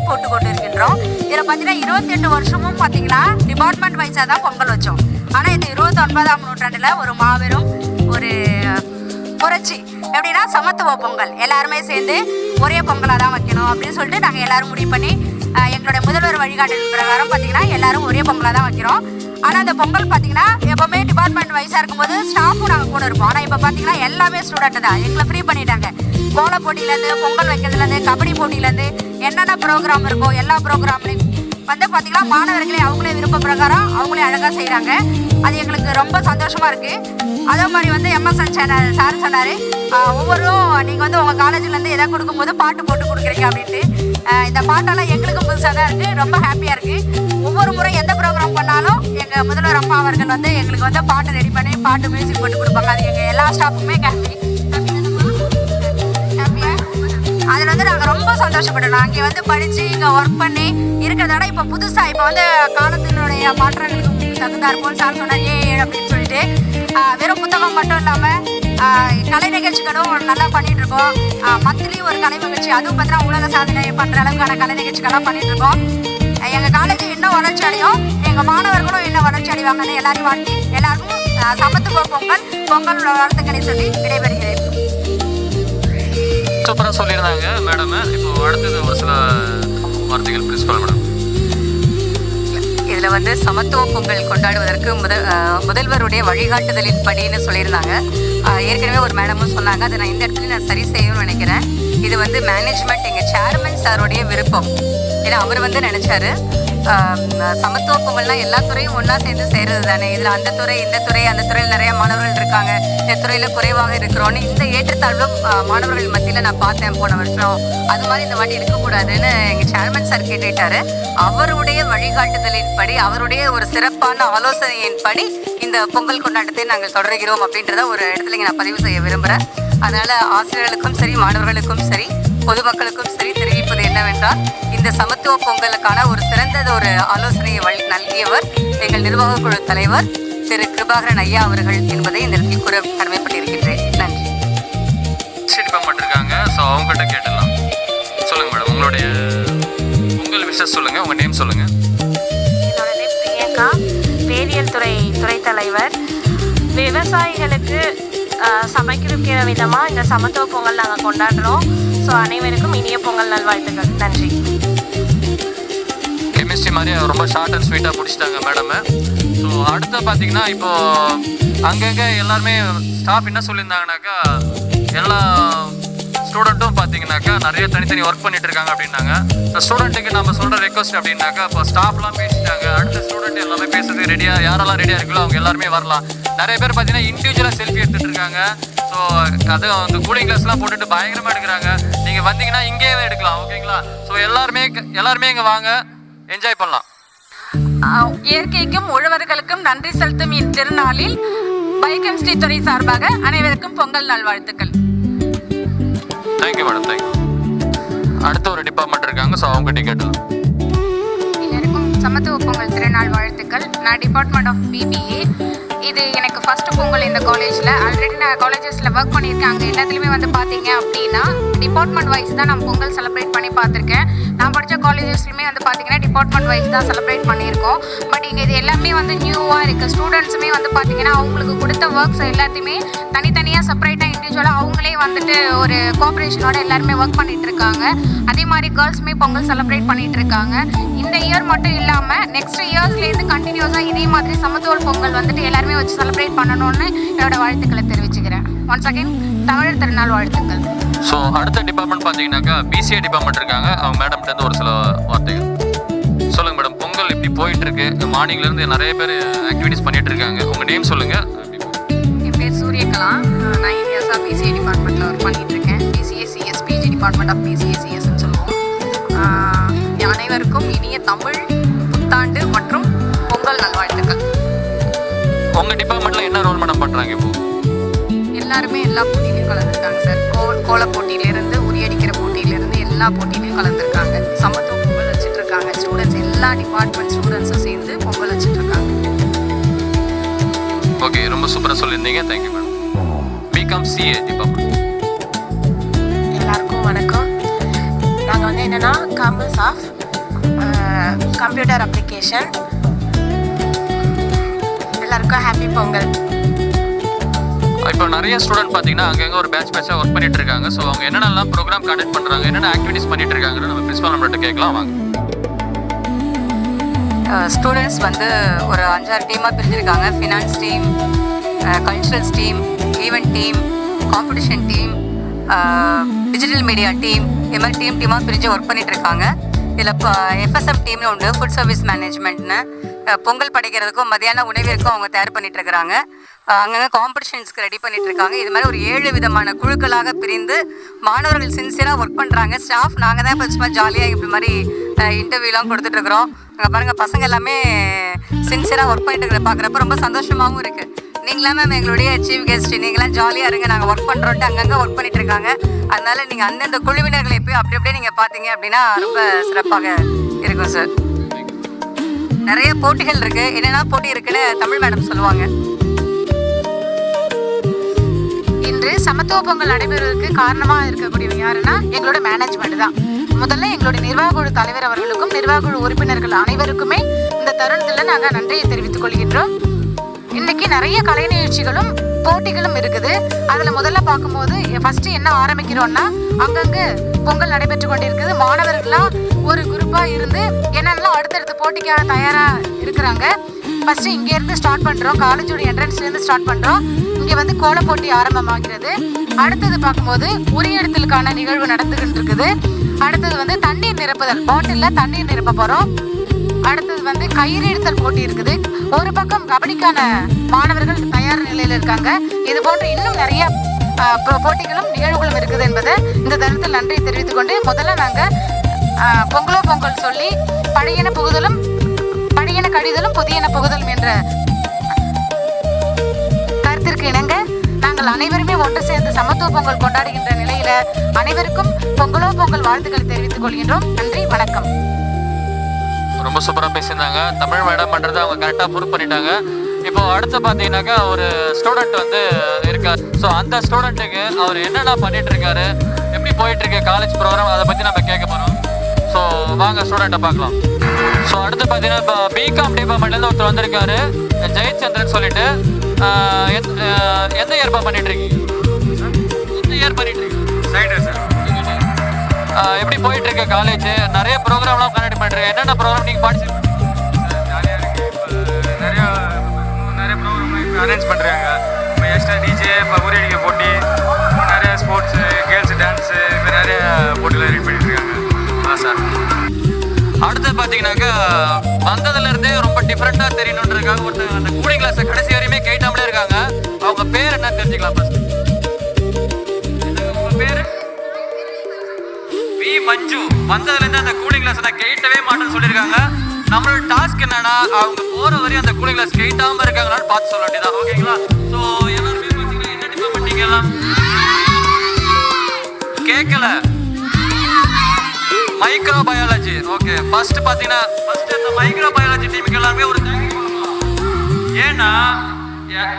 போட்டு கொண்டு இருக்கின்றோம். இதில் பார்த்திங்கன்னா 28 வருஷமும் பார்த்திங்கன்னா டிபார்ட்மெண்ட் வைஸாக தான் பொங்கல் வச்சோம். ஆனால் இந்த 29ஆம் நூற்றாண்டில் ஒரு மாபெரும் ஒரு புரட்சி எப்படின்னா சமத்துவ பொங்கல் எல்லாருமே சேர்ந்து ஒரே பொங்கலாக தான் வைக்கணும் அப்படின்னு சொல்லிட்டு நாங்கள் எல்லோரும் முடிவு பண்ணி எங்களுடைய முதல்வர் வழிகாட்டின் பிரகாரம் பார்த்திங்கன்னா எல்லோரும் ஒரே பொங்கலாக தான் வைக்கிறோம். ஆனால் அந்த பொங்கல் பார்த்திங்கன்னா எப்போவுமே டிபார்ட்மெண்ட் வைஸாக இருக்கும்போது ஸ்டாஃபும் நாங்கள் கூட இருப்போம். ஆனால் இப்போ பார்த்திங்கன்னா எல்லாமே ஸ்டூடெண்ட்டு தான். எங்களை ஃப்ரீ பண்ணிட்டாங்க. கோல போட்டியிலேருந்து பொங்கல் வைக்கிறதுலேருந்து கபடி போட்டியிலேருந்து என்னென்ன ப்ரோக்ராம் இருக்கோ எல்லா ப்ரோக்ராம்லையும் வந்து பார்த்திங்கன்னா மாணவர்களே அவங்களே விருப்ப பிரகாரம் அவங்களே அழகாக செய்கிறாங்க. அது எங்களுக்கு ரொம்ப சந்தோஷமாக இருக்குது. அதே மாதிரி வந்து MSN சேனல் சார் சொன்னார், ஒவ்வொருவரும் நீங்கள் வந்து உங்கள் காலேஜிலேருந்து எதாவது கொடுக்கும்போது பாட்டு போட்டு கொடுக்குறீங்க அப்படின்ட்டு. இந்த பாட்டெல்லாம் எங்களுக்கும் புதுசாக தான் இருக்குது, ரொம்ப ஹாப்பியாக இருக்குது. ஒவ்வொரு முறை எந்த ப்ரோக்ராம் பண்ணாலும் எங்கள் முதல்வர் அம்மா அவர்கள் வந்து எங்களுக்கு வந்து பாட்டு ரெடி பண்ணி பாட்டு மியூசிக் போட்டு கொடுப்பாங்க. அது எங்கள் எல்லா ஸ்டாஃபுக்குமே ஹாப்பியாக அதில் வந்து நாங்கள் ரொம்ப சந்தோஷப்பட்டோம். அங்கே வந்து படித்து இங்கே ஒர்க் பண்ணி இருக்கிறத விட இப்போ புதுசாக இப்போ வந்து காலத்தினுடைய மாற்றங்களுக்கு தகுந்தார் போல் சார் சொன்னார் அப்படின்னு சொல்லிட்டு வெறும் புத்தகம் மட்டும் இல்லாமல் கலை நிகழ்ச்சிகளும் நல்லா பண்ணிகிட்டு இருக்கோம். மந்த்லி ஒரு கலை நிகழ்ச்சி, அதுவும் பார்த்தீங்கன்னா உலக சாதனை பண்ணுற அளவுக்கான கலை நிகழ்ச்சிகள்லாம் பண்ணிகிட்டு இருக்கோம். எங்கள் காலேஜ் இன்னும் வளர்ச்சி அடையும், எங்கள் மாணவர்களும் இன்னும் வளர்ச்சி அடைவாங்கன்னு எல்லாரையும் வாழ்த்தி எல்லாருக்கும் சமத்துவ பொங்கல் வாழ்த்துக்களை சொல்லி விடைபெறுகிறேன். சூப்பராக சொல்லியிருந்தாங்க மேடம். இப்போ அடுத்தது ஒரு சில வார்த்தைகள் பிரின்சிபல் மேடம். இதில் வந்து சமத்துவ பொங்கல் கொண்டாடுவதற்கு முதல்வருடைய வழிகாட்டுதலின் படின்னு சொல்லியிருந்தாங்க. ஏற்கனவே ஒரு மேடமும் சொன்னாங்க. அதை நான் இந்த இடத்துல நான் சரி செய்யணும்னு நினைக்கிறேன். இது வந்து மேனேஜ்மெண்ட் எங்கள் சேர்மன் சாருடைய விருப்பம். ஏன்னா அவர் வந்து நினச்சாரு சமத்துவ பொங்கல்னா எல்லா துறையும் ஒன்றா சேர்ந்து செய்கிறது தானே. இதில் அந்த துறை இந்த துறை அந்த துறையில் நிறைய மாணவர்கள் இருக்காங்க, இந்த துறையில் குறைவாக இருக்கிறோன்னு இந்த ஏற்றத்தாழ்வு மாணவர்கள் மத்தியில் நான் பார்த்தேன் போன வருஷம். அது மாதிரி இந்த வாட்டி இருக்கக்கூடாதுன்னு எங்கள் சேர்மன் சார் கேட்டுட்டாரு. அவருடைய வழிகாட்டுதலின்படி, அவருடைய ஒரு சிறப்பான ஆலோசனையின்படி இந்த பொங்கல் கொண்டாட்டத்தை நாங்கள் தொடர்கிறோம் அப்படின்றத ஒரு இடத்துல நான் பதிவு செய்ய விரும்புகிறேன். அதனால் ஆசிரியர்களுக்கும் சரி, மாணவர்களுக்கும் சரி, பொதுமக்களுக்கும் சரி தெரிவிப்பது என்னவென்றால், இந்த சமத்துவ பொங்கலுக்கான ஒரு சிறந்தது ஒரு ஆலோசனையை நல்கியவர் எங்கள் நிர்வாக குழு தலைவர் திரு கிருபாகரன் ஐயா அவர்கள் என்பதை இந்த இடத்தில் கூற கடமைப்பட்டிருக்கின்றேன். நன்றி. டிபார்ட்மெண்ட் இருக்காங்க, ஸோ அவங்ககிட்ட கேட்டலாம். சொல்லுங்கள் மேடம், உங்களுடைய பொங்கல் விஷயம் சொல்லுங்கள், உங்கள் நேம் சொல்லுங்கள். என்னோட நேம் பிரியங்கா, வேதியியல் துறை தலைவர். விவசாயிகளுக்கு சமைக்கிற விதமாக இந்த சமத்துவ பொங்கல் நாங்கள் கொண்டாடுறோம். ஸோ அனைவருக்கும் இனிய பொங்கல் நல்வாழ்த்துக்கள். நன்றி. கெமிஸ்ட்ரி மாதிரி ரொம்ப ஷார்ட் அண்ட் ஸ்வீட்டாக பிடிச்சிட்டாங்க மேடம். ஸோ அடுத்து பார்த்தீங்கன்னா இப்போது அங்கங்கே எல்லாருமே ஸ்டாஃப் என்ன சொல்லியிருந்தாங்கனாக்கா, எல்லா ஸ்டூடெண்ட்டும் பார்த்தீங்கன்னாக்கா நிறைய தனித்தனி ஒர்க் பண்ணிட்டு இருக்காங்க அப்படின்னாங்க. ஸோ ஸ்டூடெண்ட்டுக்கு நம்ம சொல்கிற ரெக்வஸ்ட் அப்படின்னாக்கா, இப்போ ஸ்டாஃப்லாம் பேசிட்டாங்க, அடுத்த ஸ்டூடெண்ட் எல்லாமே பேசுறது ரெடியாக, யாரெல்லாம் ரெடியாக இருக்குல்லோ அவங்க எல்லாருமே வரலாம். நிறைய பேர் பார்த்தீங்கன்னா இண்டிவிஜுவலாக செல்ஃபி எடுத்துகிட்டு இருக்காங்க. ஸோ அது அந்த கூலிங் கிளாஸ்லாம் போட்டுட்டு பயங்கரமாக எடுக்கிறாங்க. நீங்கள் வந்தீங்கன்னா இங்கேயே எடுக்கலாம், ஓகேங்களா? ஸோ எல்லாருமே இங்கே வாங்க, என்ஜாய் பண்ணலாம். இயற்கைக்கும் உழவர்களுக்கும் நன்றி செலுத்தும் இத்திருநாளில் பயோகெமிஸ்ட்ரி துறை சார்பாக அனைவருக்கும் பொங்கல் நல்வாழ்த்துக்கள். Thank you madam, thank you. அடுத்த ஒரு டிபார்ட்மெண்ட் இருக்காங்க, ஸோ அவங்ககிட்ட கேட்டலாம். எல்லாருக்கும் சமத்துவ பொங்கல் திருநாள் வாழ்த்துக்கள். நான் டிபார்ட்மெண்ட் ஆஃப் பிபிஏ. இது எனக்கு ஃபஸ்ட்டு பொங்கல் இந்த காலேஜில். ஆல்ரெடி நான் காலேஜஸில் ஒர்க் பண்ணியிருக்கேன். அங்கே எல்லாத்துலேயுமே வந்து பார்த்தீங்க அப்படின்னா டிபார்ட்மெண்ட் வைஸ் தான் நான் பொங்கல் செலிப்ரேட் பண்ணி பார்த்துருக்கேன். நான் படித்த காலேஜஸ்லையுமே வந்து பார்த்தீங்கன்னா டிபார்ட்மெண்ட் வைஸ் தான் செலிப்ரேட் பண்ணியிருக்கோம். பட் இங்கே இது எல்லாமே வந்து நியூவாக இருக்குது. ஸ்டூடெண்ட்ஸுமே வந்து பார்த்தீங்கன்னா அவங்களுக்கு கொடுத்த ஒர்க்ஸ் எல்லாத்தையுமே தனித்தனியாக செப்பரேட்டாக இண்டிவிஜுவலாக அவங்களே வந்துட்டு ஒரு கோஆப்ரேஷனோட எல்லாருமே ஒர்க் பண்ணிகிட்டு இருக்காங்க. அதே மாதிரி கேர்ள்ஸுமே பொங்கல் செலிப்ரேட் பண்ணிகிட்டு இருக்காங்க. இந்த இயர் மட்டும் இல்லாமல் நெக்ஸ்ட் இயர்ஸ்லேருந்து கண்டினியூஸாக இதே மாதிரி சமத்துவ பொங்கல் வந்துட்டு எல்லாருமே வச்சு செலிப்ரேட் பண்ணணும்னு என்னோட வாழ்த்துக்களை தெரிவிச்சுக்கிறேன். ஒன்ஸ் அகைன் தமிழர் திருநாள் வாழ்த்துக்கள். ஸோ அடுத்த டிபார்ட்மெண்ட் பார்த்தீங்கன்னாக்கா பிசிஏ டிபார்ட்மெண்ட் இருக்காங்க. அவங்க மேடம்கிட்ட ஒரு சில வார்த்தைகள் சொல்லுங்கள் மேடம். பொங்கல் இப்படி போயிட்டு இருக்கு, மார்னிங்லேருந்து நிறைய பேர் ஆக்டிவிட்டிஸ் பண்ணிட்டு இருக்காங்க. உங்கள் நேம் சொல்லுங்கள். என் பேர் சூரியகலா. நான் இந்தியாஸாக பிசிஏ டிபார்ட்மெண்ட்டில் ஒர்க் பண்ணிட்டு இருக்கேன். பிசிஏசிஎஸ், பிஜி டிபார்ட்மெண்ட் ஆஃப் பிசிஏசிஎஸ்ன்னு சொல்லுவோம். அனைவருக்கும் இனிய தமிழ் புத்தாண்டு மற்றும் பொங்கல் நல்வாழ்த்துக்கள். உங்கள் டிபார்ட்மெண்ட்டில் என்ன ரோல் மேடம் பண்ணுறாங்க இப்போ? எல்லாருமே எல்லா போட்டியிலையும் கலந்துருக்காங்க சார். கோல போட்டியிலேருந்து, உரியடிக்கிற போட்டியிலேருந்து எல்லா போட்டியிலையும் கலந்துருக்காங்க. சமத்துவ பொங்கல் வச்சுட்ருக்காங்க. ஸ்டூடெண்ட்ஸ் எல்லா டிபார்ட்மெண்ட் ஸ்டூடெண்ட்ஸும் சேர்ந்து பொங்கல் வச்சுட்ருக்காங்க. ஓகே, ரொம்ப சூப்பராக சொல்லியிருந்தீங்க. Thank you madam. BCom CA department. எல்லாருக்கும் வணக்கம். நாங்கள் வந்து என்னென்னா காமர்ஸ் ஆஃப் கம்ப்யூட்டர் அப்ளிகேஷன். எல்லாருக்கும் ஹாப்பி பொங்கல். இப்போ நிறைய ஸ்டூடெண்ட் பார்த்தீங்கன்னா அங்கங்கே ஒரு பேட்சாக ஒர்க் பண்ணிட்டு இருக்காங்க. ஸோ அவங்க என்னென்னலாம் ப்ரோக்ராம் கண்டக்ட் பண்ணுறாங்க, என்னென்ன ஆக்டிவிட்டிஸ் பண்ணிட்டு இருக்காங்கன்னு நம்ம பிரின்சிபால் நம்மள்ட்ட கேட்கலாம் வாங்க. ஸ்டூடெண்ட்ஸ் வந்து ஒரு 5-6 டீமாக பிரிஞ்சிருக்காங்க. Finance team, culturals team, event team, competition team, digital media team, இது மாதிரி டீமாக பிரிஞ்சு ஒர்க் பண்ணிட்டு இருக்காங்க. இதில் இப்போ எஃப்எஸ்எம் டீம்னு உண்டு, ஃபுட் சர்வீஸ் மேனேஜ்மெண்ட்னு. பொங்கல் படைக்கிறதுக்கும் மத்தியான உணவிற்கும் அவங்க தயார் பண்ணிட்டு இருக்கிறாங்க. அங்கங்கே காம்படிஷன்ஸ்க்கு ரெடி பண்ணிட்டு இருக்காங்க. இது மாதிரி ஒரு 7 விதமான குழுக்களாக பிரிந்து மாணவர்கள் சின்சியராக ஒர்க் பண்ணுறாங்க. ஸ்டாஃப் நாங்கள் தான் இப்போ சும்மா ஜாலியாக இப்படி மாதிரி இன்டர்வியூலாம் கொடுத்துட்ருக்குறோம். அங்கே பாருங்கள், பசங்க எல்லாமே சின்சியராக ஒர்க் பண்ணிட்டு இருக்கிற பார்க்குறப்ப ரொம்ப சந்தோஷமாகவும் இருக்குது. நீங்களாம் மேம் எங்களுடைய சீஃப் கெஸ்ட், நீங்களாம் ஜாலியாக இருங்க, நாங்கள் ஒர்க் பண்ணுறோன்ட்டு அங்கங்கே ஒர்க் பண்ணிட்டு இருக்காங்க. அதனால் நீங்கள் அந்தந்த குழுவினர்களை போய் அப்படி அப்படியே நீங்கள் பார்த்தீங்க அப்படின்னா ரொம்ப சிறப்பாக இருக்கும் சார். நிறைய போட்டிகள் இருக்குது. என்னென்ன போட்டி இருக்குன்னு தமிழ் மேடம் சொல்லுவாங்க. இன்று சமத்துவ பொங்கல் நடைபெறுவதற்கு காரணமாக இருக்கக்கூடியவங்க யாருன்னா எங்களோட மேனேஜ்மெண்ட் தான். முதல்ல எங்களுடைய நிர்வாக குழு தலைவர் அவர்களுக்கும் நிர்வாக குழு உறுப்பினர்கள் அனைவருக்குமே இந்த தருணத்தில் நாங்கள் நன்றியை தெரிவித்துக் கொள்கின்றோம். இன்னைக்கு நிறைய கலை நிகழ்ச்சிகளும் போட்டிகளும் இருக்குது. அதில் முதல்ல பார்க்கும்போது ஃபஸ்ட்டு என்ன ஆரம்பிக்கிறோன்னா, அங்கங்கே பொங்கல் நடைபெற்று கொண்டிருக்குது. மாணவர்களாக ஒரு குரூப்பாக இருந்து என்னென்னலாம் அடுத்தடுத்த போட்டிக்காக தயாராக இருக்கிறாங்க. ஃபஸ்ட்டு இங்கேருந்து ஸ்டார்ட் பண்ணுறோம். காலேஜோட என்ட்ரன்ஸ்லேருந்து ஸ்டார்ட் பண்ணுறோம். இங்கே வந்து கோல போட்டி ஆரம்பமாகிறது. அடுத்தது பார்க்கும்போது உரியெடுத்தலுக்கான நிகழ்வு நடந்துகிட்டு இருக்குது. அடுத்தது வந்து தண்ணீர் நிரப்புதல், பாட்டிலில் தண்ணீர் நிரப்ப போகிறோம். அடுத்தது வந்து கயிறு இழுத்தல் போட்டி இருக்குது. ஒரு பக்கம் கபடிக்கான மாணவர்கள் தயார் நிலையில் இருக்காங்க. இது போன்று இன்னும் நிறைய போட்டிகளும் நிகழ்வுகளும் இருக்குது என்பதை இந்த தருணத்தில் நன்றி தெரிவித்துக் கொண்டு முதல்ல நாங்கள் பொங்கலோ பொங்கல் சொல்லி பழையன புகுதலும் பழையன கழிதலும் புதியன புகுதலும் என்ற கருத்திற்கு இணங்க நாங்கள் அனைவருமே ஒன்று சேர்ந்து சமத்துவ பொங்கல் கொண்டாடுகின்ற நிலையில அனைவருக்கும் பொங்கலோ பொங்கல் வாழ்த்துக்களை தெரிவித்துக் கொள்கின்றோம். நன்றி, வணக்கம். ரொம்ப சூப்பராக பேசியிருந்தாங்க. தமிழ் மேடம் பண்ணுறது அவங்க கரெக்டாக ப்ரூவ் பண்ணிட்டாங்க. இப்போ அடுத்து பார்த்தீங்கன்னாக்கா ஒரு ஸ்டூடெண்ட் வந்து இருக்கார். ஸோ அந்த ஸ்டூடெண்ட்டுக்கு அவர் என்னென்ன பண்ணிட்டு இருக்காரு, எப்படி போயிட்டு இருக்கு காலேஜ் ப்ரோக்ராம், அதை பற்றி நம்ம கேட்க போகிறோம். ஸோ வாங்க ஸ்டூடெண்ட்டை பார்க்கலாம். ஸோ அடுத்து பார்த்தீங்கன்னா இப்போ பிகாம் டிபார்ட்மெண்ட்லேருந்து ஒருத்தர் வந்திருக்காரு, ஜெயச்சந்திரன் சொல்லிட்டு. எந்த இயர்பா பண்ணிட்டு இருக்கீங்க? எந்த இயர் பண்ணிட்டு இருக்கீங்க? Side sir. எப்படி போயிட்டு இருக்கு காலேஜ்? நிறைய ப்ரோக்ராம்லாம் கண்டக்ட் பண்ணிருக்கீங்க. என்னென்ன ப்ரோக்ராம் நீங்கள் பார்ட்டிசிபேட்? ஜாலியாக இருக்குது. இப்போ நிறைய ப்ரோக்ராம்லாம் இப்போ அரேஞ்ச் பண்ணுறாங்க. இப்போ எக்ஸ்ட்ரா டிஜே, இப்போ உரியடிக்க போட்டி, நிறைய ஸ்போர்ட்ஸு, கேர்ள்ஸு டான்ஸு, இப்போ நிறைய போட்டியில் அரேஞ்ச் பண்ணிட்டுருக்காங்க. சார் அடுத்து பார்த்தீங்கன்னாக்கா வந்ததுலேருந்தே ரொம்ப டிஃப்ரெண்ட்டாக தெரியணுன்றதுக்காக ஒருத்தர் அந்த கூலிங் கிளாஸை கடைசி வரையுமே கேட்டாமலே இருக்காங்க. அவங்க பேர் என்ன தெரிஞ்சுக்கலாம் ஃபர்ஸ்ட்? உங்கள் பேர்? வி மஞ்சு. வந்ததுலேருந்து அந்த கூலிங் கிளாஸை நான் கேட்டவே மாட்டேன்னு சொல்லியிருக்காங்க. நம்மளோட டாஸ்க் என்னன்னா அவங்க போகிற வரையும் அந்த கூலிங் கிளாஸ் கேட்டாமல் இருக்காங்களான்னு பார்த்து சொல்ல வேண்டியதான். ஓகேங்களா? ஸோ எல்லாருமே பார்த்தீங்கன்னா என்ன டிபார்ட்மெண்ட் நீங்கலாம் கேட்கல? மைக்ரோபயாலஜி. ஓகே, ஃபர்ஸ்ட் பார்த்தீங்கன்னா அந்த மைக்ரோபயாலஜி டீமுக்கு எல்லாருமே ஒரு தேங்க்யூ சொல்லணும். ஏன்னா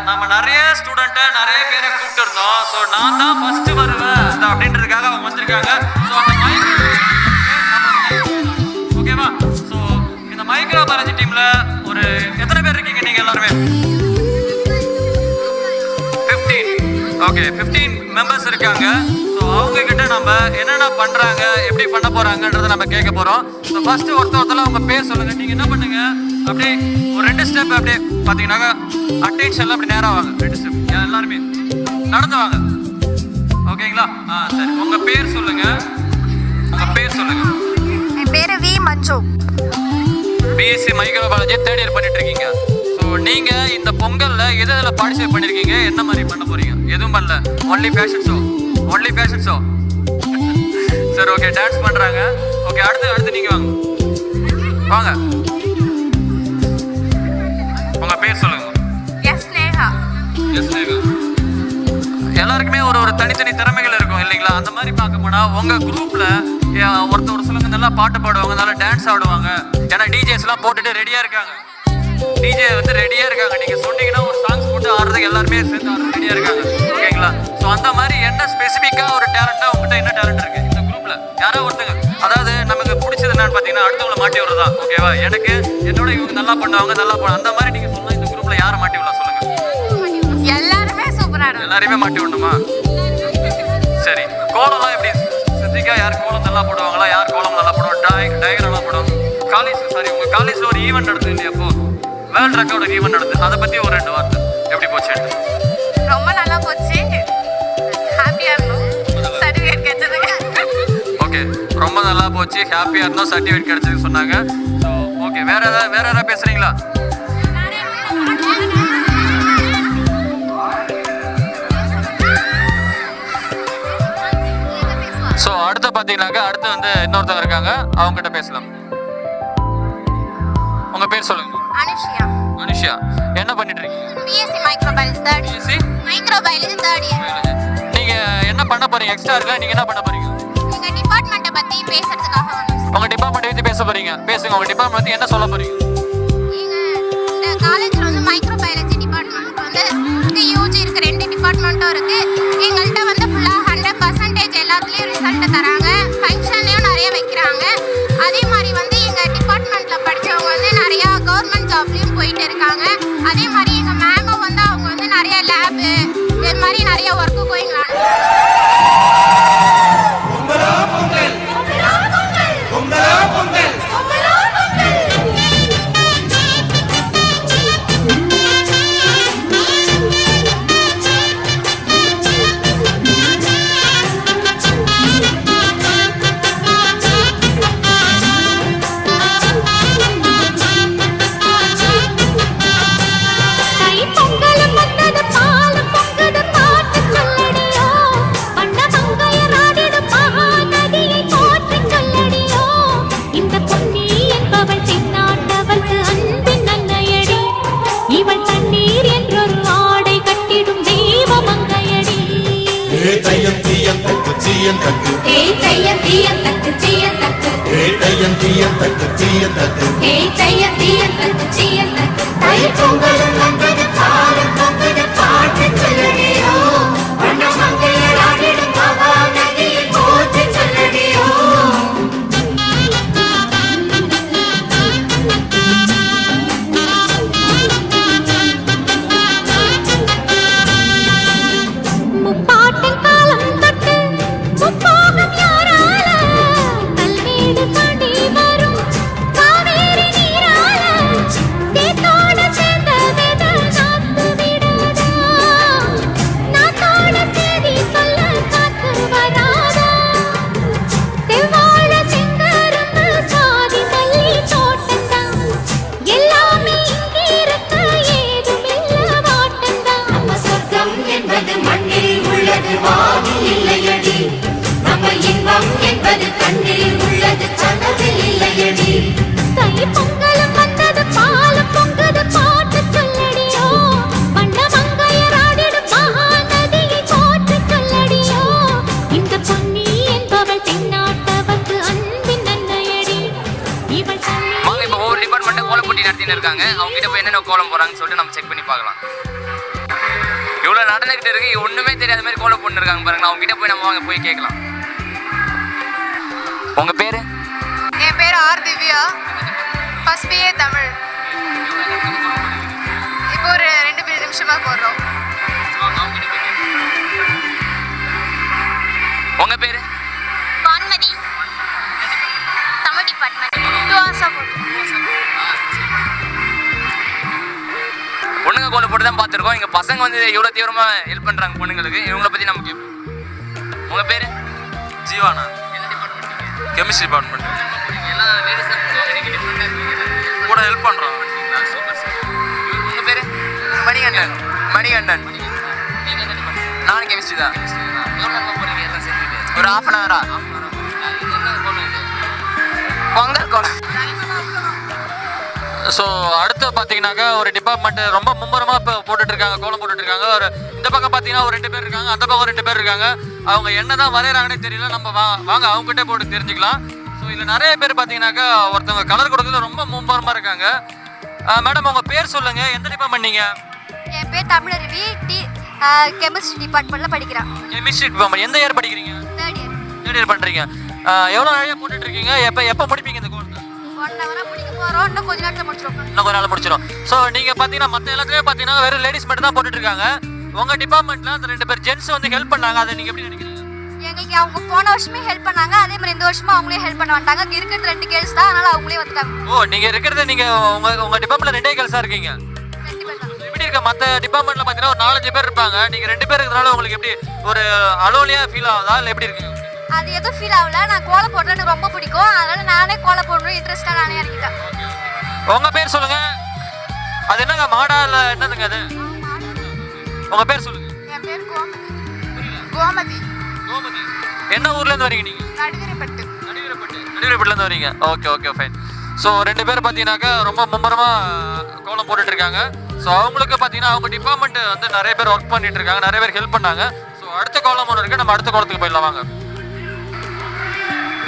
நம்ம நிறைய ஸ்டூடெண்ட்டை நிறைய பேரை கூப்பிட்டு இருந்தோம். ஸோ நான் தான் ஃபர்ஸ்ட் வருவேன் அப்படின்றதுக்காக அவங்க வந்திருக்காங்க. ஸோ அந்த ஓகேவா? ஸோ இந்த மைக்ரோபயாலஜி டீமில் ஒரு எத்தனை பேர் இருக்கீங்க நீங்கள் எல்லாருமே? 15. ஓகே, 15 மெம்பர்ஸ் இருக்காங்க. ஸோ அவங்கக்கிட்ட நம்ம என்னென்ன பண்ணுறாங்க, எப்படி பண்ண போகிறாங்கன்றதை நம்ம கேட்க போகிறோம். ஸோ ஃபஸ்ட்டு ஒருத்தர் அவங்க பேர் சொல்லுங்கள். நீங்கள் என்ன பண்ணுங்கள், அப்படியே ஒரு 2 ஸ்டெப் அப்படியே பார்த்தீங்கன்னாக்கா அட்டென்ஷனில் அப்படி நேராக வாங்க. 2 ஸ்டெப் எல்லாருமே நடந்து வாங்க. ஓகேங்களா? சரி, உங்கள் பேர் சொல்லுங்கள். உங்கள் பேர் சொல்லுங்கள். என் பேர் V Manju. BSc microbiology 3rd year பண்ணிட்டு இருக்கீங்க. ஸோ நீங்கள் இந்த பொங்கலில் எதில் பார்ட்டிசிபேட் பண்ணியிருக்கீங்க, என்ன மாதிரி பண்ண போகிறீங்க? எதுவும் பண்ணல, only fashion show. Only fashion show. சரி, ஓகே, டான்ஸ் பண்ணுறாங்க. ஓகே, அடுத்து நீங்கள் வாங்க. வாங்க, உங்கள் பேர் சொல்லுங்க. எஸ் நேஹா. எஸ் நேஹா. எல்லாருக்குமே ஒரு தனித்தனி திறமைகள் இருக்கும் இல்லைங்களா? அந்த மாதிரி பார்க்க போனால் உங்கள் குரூப்பில் ஒருத்தர் சிலவங்க நல்லா பாட்டு பாடுவாங்க, நல்லா டான்ஸ் ஆடுவாங்க. ஏன்னா டிஜேஸ்லாம் போட்டுட்டு ரெடியாக இருக்காங்க. டிஜே வந்து ரெடியாக இருக்காங்க. நீங்கள் சொன்னீங்கன்னா ஒரு சாங்ஸ் போட்டு ஆடுறதுக்கு எல்லாருமே சேர்ந்து ஆடுறது ரெடியாக இருக்காங்க. ஓகேங்களா? ஸோ அந்த மாதிரி என்ன ஸ்பெசிஃபிக்காக ஒரு டேலண்ட்டாக உங்கள்கிட்ட என்ன டேலண்ட் இருக்குது இந்த குரூப்பில்? யாரோ ஒருத்தங்க, அதாவது நமக்கு பிடிச்சது என்னன்னு பார்த்தீங்கன்னா அடுத்தவங்களை மாட்டி விடுறதா. ஓகேவா? எனக்கு என்னோட இவங்க நல்லா பண்ணுவாங்க, நல்லா அந்த மாதிரி நீங்கள் சொன்னால் இந்த குரூப்பில் யாரை மாட்டி விடலாம் சொல்லுங்கள்? எல்லாருமே சூப்பராக. எல்லாரையுமே மாட்டி விடணுமா? சரி, கோலம்லாம் எப்படி? ஸ்பெசிஃபிக்காக யார் கோலம் நல்லா போடுவாங்களா, யார் கோலம் நல்லா போடுவோம், டயக்ராம்லாம் போடுவோம்? உங்கள் காலேஜில் ஒரு ஈவெண்ட் நடந்தது இல்லையா? அப்போ வேர்ல்ட் ரெக்கார்டு ஈவெண்ட் நடந்தது, அதை பற்றி ஒரு 2 வார்த்தை. எப்படி போச்சு? ரொம்ப நல்லா போச்சு. ஹாப்பியாக இருந்தோம். சர்டிஃபிகேட் கிடைச்சதுங்க. ஓகே, ரொம்ப நல்லா போச்சு, ஹாப்பியாக இருந்தோம், சர்டிஃபிகேட் கிடைச்சதுன்னு சொன்னாங்க. ஸோ ஓகே, வேற ஏதாவது பேசுகிறீங்களா? ஸோ அடுத்து பார்த்தீங்கன்னாக்கா அடுத்து வந்து இன்னொருத்தவங்க இருக்காங்க, அவங்ககிட்ட பேசலாம். உங்க பேர் சொல்லுங்க. அனுஷியா. அனுஷியா, என்ன பண்ணிட்டு இருக்கீங்க? BSc microbiology 3rd year. BSc microbiology 3rd year. நீங்க என்ன பண்ண போறீங்க? எக்ஸ்ட்ரா இருக்கா? நீங்க என்ன பண்ண போறீங்க? எங்க டிபார்ட்மெண்ட்டை பத்தி பேசுறதுக்காக வந்தோம். உங்க டிபார்ட்மெண்ட் பத்தி பேச போறீங்க. பேசுங்க. உங்க டிபார்ட்மெண்ட் பத்தி என்ன சொல்ல போறீங்க? எங்க காலேஜ்ல வந்து மைக்ரோபயாலஜி டிபார்ட்மெண்ட் வந்து இங்க யூஜி இருக்கு, 2 டிபார்ட்மெண்ட்டும் இருக்கு. எங்கள்கிட்ட வந்து ஃபுல்லா 100% எல்லாத்துலயும் ரிசல்ட் தராங்க. ஃபங்க்ஷன்லயும் நிறைய வைக்கிறாங்க. அதே மாதிரி வந்து எங்க டிபார்ட்மெண்ட்ல படிச்சவங்க வந்து நிறைய கவர்மெண்ட் ஜாப்லயும் போயிட்டு இருக்காங்க. அதே மாதிரி எங்க மேமும் வந்து அவங்க வந்து நிறைய லேப் இது மாதிரி நிறைய ஒர்க்கு போயிங்களாங்க. தீயந்தக்கு ஏய் தையம் தீயம் தக்கு சீயம் தக்கு ஏட்டையன் தீயந்தக்கு தீயந்தக்கு ஏய் தையம் தீயம் தக்கு சீயம் தக்கு தை பொங்கலும் வந்தது பாலும் பொங்குது பாட்டு சொல்லடியோ வண்ண மங்கையராடிடும் மகா நதியில் போற்றி சொல்லடியோ முப்பாட்டின் காலம் தொட்டு முப்போகம் யாரால கல்மேடு தாண்டி வரும் காவேரி நீரால சேத்தோட சேர்ந்த வித நாத்து விடாதா நாத்தோட சேதி சொல்ல காத்து வராதா செவ்வாழ செங்கரும்பு சாதி மல்லி தோட்டந்தான் எல்லாமே இங்கிருக்க ஏதுமில்ல வாட்டந்தான் நம்ம சொர்க்கம் என்பது மண்ணில் உள்ளது வானில் இல்லையடி நம்ம இன்பம் என்பது கண்ணில் உள்ளது கனவில் இல்லையடி தை பொங்கலும் வந்தது பாலும் பொங்குது பாட்டு சொல்லடியோ வண்ண மங்கையராடிடும் மகா நதியை போற்று சொல்லடியோ இந்த பொன்னி என்பவள் தென்னாட்டவர்க்கு அன்பின் நன்மையடி இவள் வாங்க இப்போ ஒவ்வொரு டிபார்ட்மெண்ட்டும் கோலம் போட்டி நடத்தின்னு இருக்காங்க. அவங்க கிட்ட போய் என்னென்ன கோலம் போறாங்கன்னு சொல்லிட்டு நம்ம செக் பண்ணி பார்க்கலாம். இவ்வளோ நடந்துகிட்டு இருக்கு, ஒண்ணுமே தெரியாத மாதிரி கோலம் போட்டு இருக்காங்க பாருங்க. அவங்க கிட்ட போய் நம்ம வாங்க போய் கேட்கலாம். உங்க பேரு? என் பேர் R Divya, first BA Tamil. இப்போ ஒரு 2 நிமிஷமா போடுறோம். உங்க பேரு? வான்மதி, தமிழ் டிபார்ட்மெண்ட். 2 hours போடுறோம். பொண்ணுங்க கோலம் போட்டு தான் பார்த்துருக்கோம். இங்கே பசங்க வந்து எவ்வளோ தீவிரமாக ஹெல்ப் பண்ணுறாங்க பொண்ணுங்களுக்கு. இவங்கள பற்றி நம்ம கேட்போம். உங்கள் பேர்? ஜீவானா, என்ன டிபார்ட்மெண்ட்? Chemistry department. எல்லா லேடிஸும் கூட ஹெல்ப் பண்ணுறோம். Super sir. உங்கள் பேர்? மணிகண்டன். மணிகண்டன். நீங்கள் என்ன டிபார்ட்மெண்ட்? நானும் கெமிஸ்ட்ரி தான். எவ்வளோ நேரம் போகிறீங்க எல்லாம் சேர்த்துக்கிட்டு? ஒரு ½ hour. இது என்ன கோலம் இது? பொங்கல் கோலம். ஸோ அடுத்து பார்த்தீங்கன்னாக்கா ஒரு டிபார்ட்மெண்ட் ரொம்ப மும்முரமாக இப்போ போட்டுட்ருக்காங்க, கோலம் போட்டுட்ருக்காங்க. ஒரு இந்த பக்கம் பார்த்தீங்கன்னா ஒரு 2 பேர் இருக்காங்க, அந்த பக்கம் 2 பேர் இருக்காங்க. அவங்க என்ன தான் வரைகிறாங்கன்னே தெரியல. நம்ம வாங்க அவங்ககிட்ட போட்டு தெரிஞ்சுக்கலாம். ஸோ இதில் நிறைய பேர் பார்த்தீங்கன்னாக்கா ஒருத்தவங்க கலர் கொடுக்கறதுல ரொம்ப மும்முரமாக இருக்காங்க. மேடம் உங்கள் பேர் சொல்லுங்கள், எந்த டிபார்ட்மெண்ட் நீங்கள்? என் பேர் தமிழருவி, கெமிஸ்ட்ரி டிபார்ட்மெண்ட்டில் படிக்கிறேன். Chemistry department. எந்த இயர் படிக்கிறீங்க? 3rd year. 3rd year பண்ணுறீங்க. எவ்வளோ நிறைய போட்டுட்ருக்கீங்க? எப்போ முடிப்பீங்க இந்த கோலத்தை? 1 hour முடிக்க போகிறோம். இன்னும் கொஞ்ச நேரத்தில் முடிச்சிருவோம். இன்னும் கொஞ்ச நாள் முடிச்சிடும். ஸோ நீங்கள் பார்த்தீங்கன்னா மற்ற எல்லாத்துலேயும் பார்த்தீங்கன்னா வெறும் லேடிஸ் மட்டும் தான் போட்டுட்ருக்காங்க. உங்கள் டிபார்ட்மெண்ட்டில் அந்த 2 பேர் ஜென்ஸ் வந்து ஹெல்ப் பண்ணாங்க. அதை நீங்கள் எப்படி நினைக்கிறீங்க? எங்களுக்கு அவங்க போன வருஷமே ஹெல்ப் பண்ணாங்க, அதே மாதிரி இந்த வருஷமும் அவங்களே ஹெல்ப் பண்ண வந்துட்டாங்க. அங்கே இருக்கிறது 2 கேர்ள்ஸ் தான், அதனால அவங்களே வந்துட்டாங்க. ஓ நீங்கள் இருக்கிறது நீங்கள் உங்கள் டிபார்ட்மெண்ட்டில் 2 கேர்ள்ஸாக இருக்கீங்க. 2 பேர் தான். எப்படி இருக்க? மற்ற டிபார்ட்மெண்ட்டில் பார்த்தீங்கன்னா ஒரு 4-5 பேர் இருப்பாங்க. நீங்கள் 2 பேர் இருக்கிறதுனால உங்களுக்கு எப்படி ஒரு அலோலியாக ஃபீல் ஆகுதா இல்லை எப்படி இருக்கு? அது எதுவும் ஃபீல் ஆகல. நான் கோலம் போடுறது எனக்கு ரொம்ப பிடிக்கும், அதனால நானே கோலம் போடணும் இன்ட்ரெஸ்ட்டாக நானே இறங்கிட்டேன். உங்கள் பேர் சொல்லுங்கள். அது என்னங்க மாடா இல்லை என்னதுங்க அது? உங்கள் பேர் சொல்லுங்கள். என் பேர் கோமதி. கோமதி. கோமதி. என்ன ஊர்லேருந்து வரீங்க நீங்கள்? நடுவிரப்பட்டு. நடுவிரப்பட்டுலேருந்து வரீங்க. Okay fine. ஸோ 2 பேர் பார்த்தீங்கன்னாக்கா ரொம்ப மும்முரமாக கோலம் போட்டுட்டு இருக்காங்க. ஸோ அவங்களுக்கு பார்த்தீங்கன்னா அவங்க டிபார்ட்மெண்ட் வந்து நிறைய பேர் ஒர்க் பண்ணிட்டு இருக்காங்க, நிறைய பேர் ஹெல்ப் பண்ணாங்க. ஸோ அடுத்த கோலம் ஒன்று இருக்குது, நம்ம அடுத்த கோலத்துக்கு போயிடலாம் வாங்க.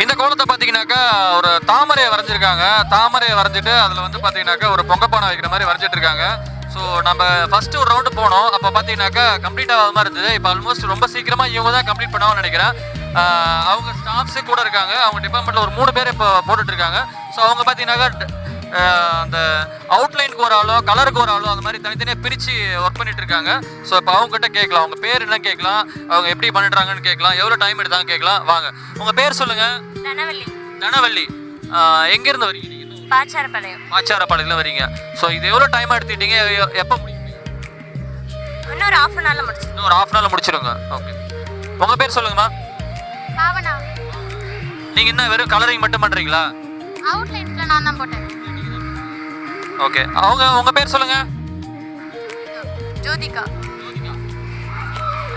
இந்த கோலத்தை பார்த்தீங்கன்னாக்கா ஒரு தாமரையை வரைஞ்சிருக்காங்க. தாமரையை வரைஞ்சிட்டு அதில் வந்து பார்த்தீங்கன்னாக்கா ஒரு பொங்கப்பானை வைக்கிற மாதிரி வரைஞ்சிட்டு இருக்காங்க. ஸோ நம்ம ஃபஸ்ட்டு ஒரு ரவுண்டு போனோம், அப்போ பார்த்தீங்கன்னாக்கா கம்ப்ளீட் ஆகாத மாதிரி இருந்தது. இப்போ ஆல்மோஸ்ட் ரொம்ப சீக்கிரமாக இவங்க தான் கம்ப்ளீட் பண்ணுவாங்கன்னு நினைக்கிறேன். அவங்க ஸ்டாஃப்ஸே கூட இருக்காங்க. அவங்க டிபார்ட்மெண்ட்டில் ஒரு 3 பேர் இப்போ போட்டுட்ருக்காங்க. ஸோ அவங்க பார்த்தீங்கன்னாக்கா அந்த அவுட்லைனுக்கு ஒரு ஆளோ கலருக்கு ஒரு ஆளோ அந்த மாதிரி தனித்தனியாக பிரித்து ஒர்க் பண்ணிட்டு இருக்காங்க. ஸோ இப்போ அவங்ககிட்ட கேட்கலாம், அவங்க பேர் என்ன கேட்கலாம், அவங்க எப்படி பண்ணிடுறாங்கன்னு கேட்கலாம், எவ்வளோ டைம் எடுத்தாங்க கேட்கலாம். வாங்க உங்கள் பேர் சொல்லுங்கள். தனவள்ளி. தனவள்ளி. எங்கேருந்து வரீங்க நீங்கள்? பாச்சாரப்பாளையம். பாச்சாரப்பாளையத்தில் வரீங்க. ஸோ இது எவ்வளோ டைம் எடுத்துக்கிட்டீங்க, எப்போ முடிப்பீங்க? இன்னும் ஒரு 1/2 hour முடிச்சு. இன்னும் ஒரு 1/2 hour முடிச்சிடுங்க. ஓகே. உங்கள் பேர் சொல்லுங்கம்மா. பாவனா. நீங்கள் என்ன வெறும் கலரிங் மட்டும் பண்ணுறீங்களா? அவுட்லைன்ஸில் நான் தான் போட்டேன். ஓகே. உங்கள் பேர் சொல்லுங்கள். ஜோதிகா.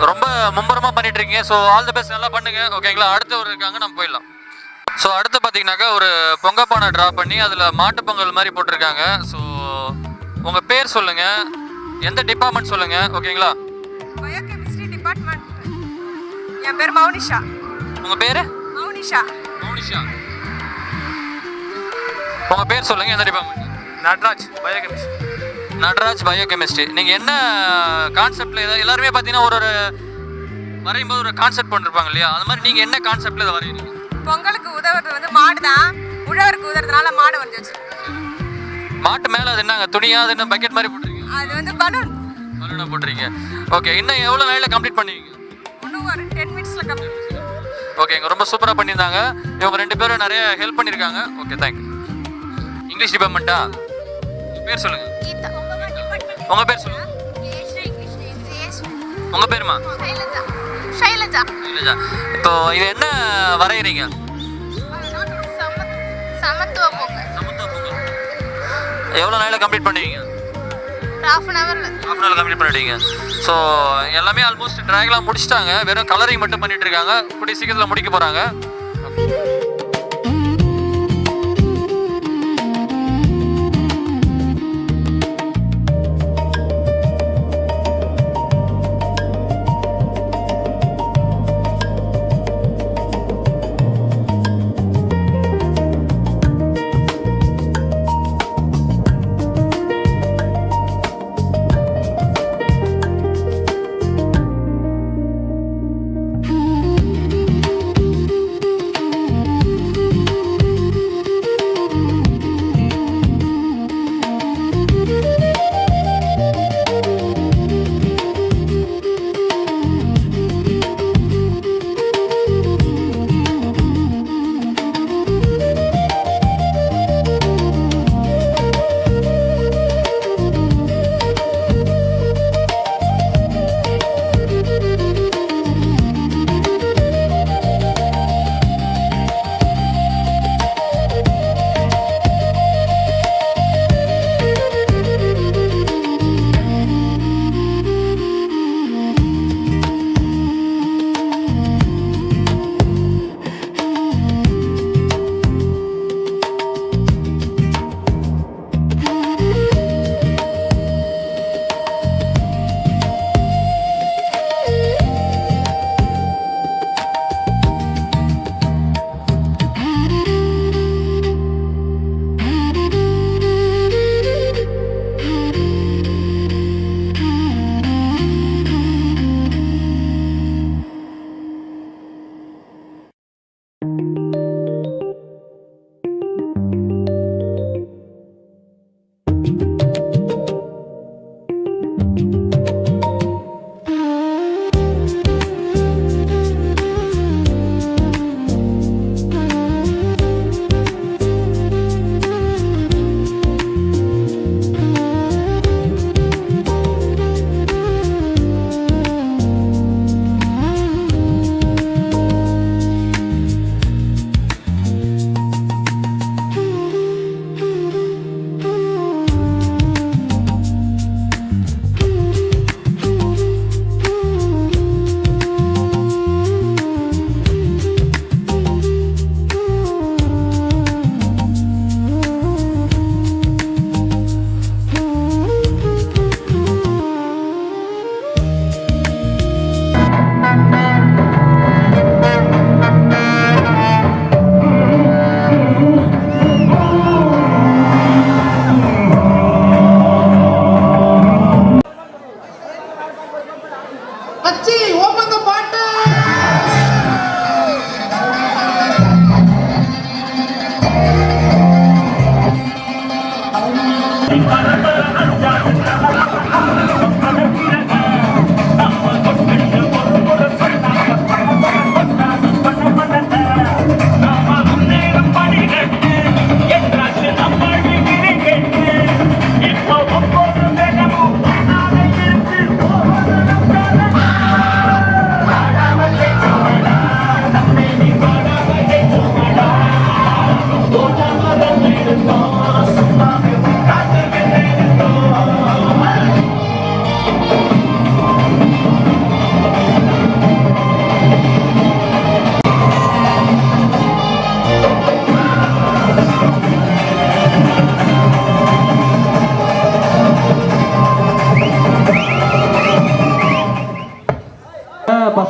ரொம்ப மும்பரமாக பண்ணிட்டு இருக்கீங்க. ஸோ ஆல் தி பெஸ்ட், நல்லா பண்ணுங்க. ஓகேங்களா? அடுத்து ஒரு இருக்காங்க, நம்ம போயிடலாம். ஸோ அடுத்து பார்த்தீங்கன்னாக்கா ஒரு பொங்கப்பானை ட்ரா பண்ணி அதில் மாட்டுப்பொங்கல் மாதிரி போட்டிருக்காங்க. ஸோ உங்கள் பேர் சொல்லுங்கள், எந்த டிபார்ட்மெண்ட் சொல்லுங்கள். ஓகேங்களா? Biochemistry department. என் பேர் மௌனிஷா. உங்கள் பேர்? மௌனிஷா. மௌனிஷா. உங்கள் பேர் சொல்லுங்கள், எந்த department? Natraj biochemistry. Nataraj biochemistry. நீங்கள் என்ன கான்செப்டில் இதை எல்லாருமே பார்த்தீங்கன்னா ஒரு வரையும் போது ஒரு கான்செப்ட் பண்ணிருப்பாங்க இல்லையா, அது மாதிரி நீங்கள் என்ன கான்செப்டில் இதை வரைகிறீங்க? பொங்கலுக்கு உதவுறது வந்து மாடு தான். உழவருக்கு உதவுறதுனால மாடு வந்து வச்சிருக்கோம். மாட்டு மேலே அது என்னங்க துணியா, அது என்ன பக்கெட் மாதிரி போட்டுருக்கீங்க? அது வந்து பலூன். பலூனாக போட்டுருக்கீங்க. ஓகே, இன்னும் எவ்வளோ நாளில் கம்ப்ளீட் பண்ணுவீங்க? இன்னும் ஒரு 10 மினிட்ஸில் கம்ப்ளீட். ஓகேங்க, ரொம்ப சூப்பராக பண்ணியிருந்தாங்க. இவங்க 2 பேரும் நிறைய ஹெல்ப் பண்ணியிருக்காங்க. Okay, thank you. இங்கிலீஷ் டிபார்ட்மெண்ட்டா? பேர் சொல்லுங்கள். உங்கள் பேர் சொல்லுங்கள். உங்கள் பேருமா? ஷைலஜா. இல்லைஜா. இப்போ இது என்ன வரைகிறீங்க? சமத்துவ பொங்கல். சமத்துவ பொங்கல் எவ்வளோ நாளில் கம்ப்ளீட் பண்ணுவீங்க? ஹாஃப் அன் ஹவர் கம்ப்ளீட் பண்ணிட்டீங்க. ஸோ எல்லாமே ஆல்மோஸ்ட் ட்ராக்லாம் முடிச்சிட்டாங்க. வெறும் கலரிங் மட்டும் பண்ணிட்டு இருக்காங்க. கூடிய சீக்கிரத்தில் முடிக்க போகிறாங்க.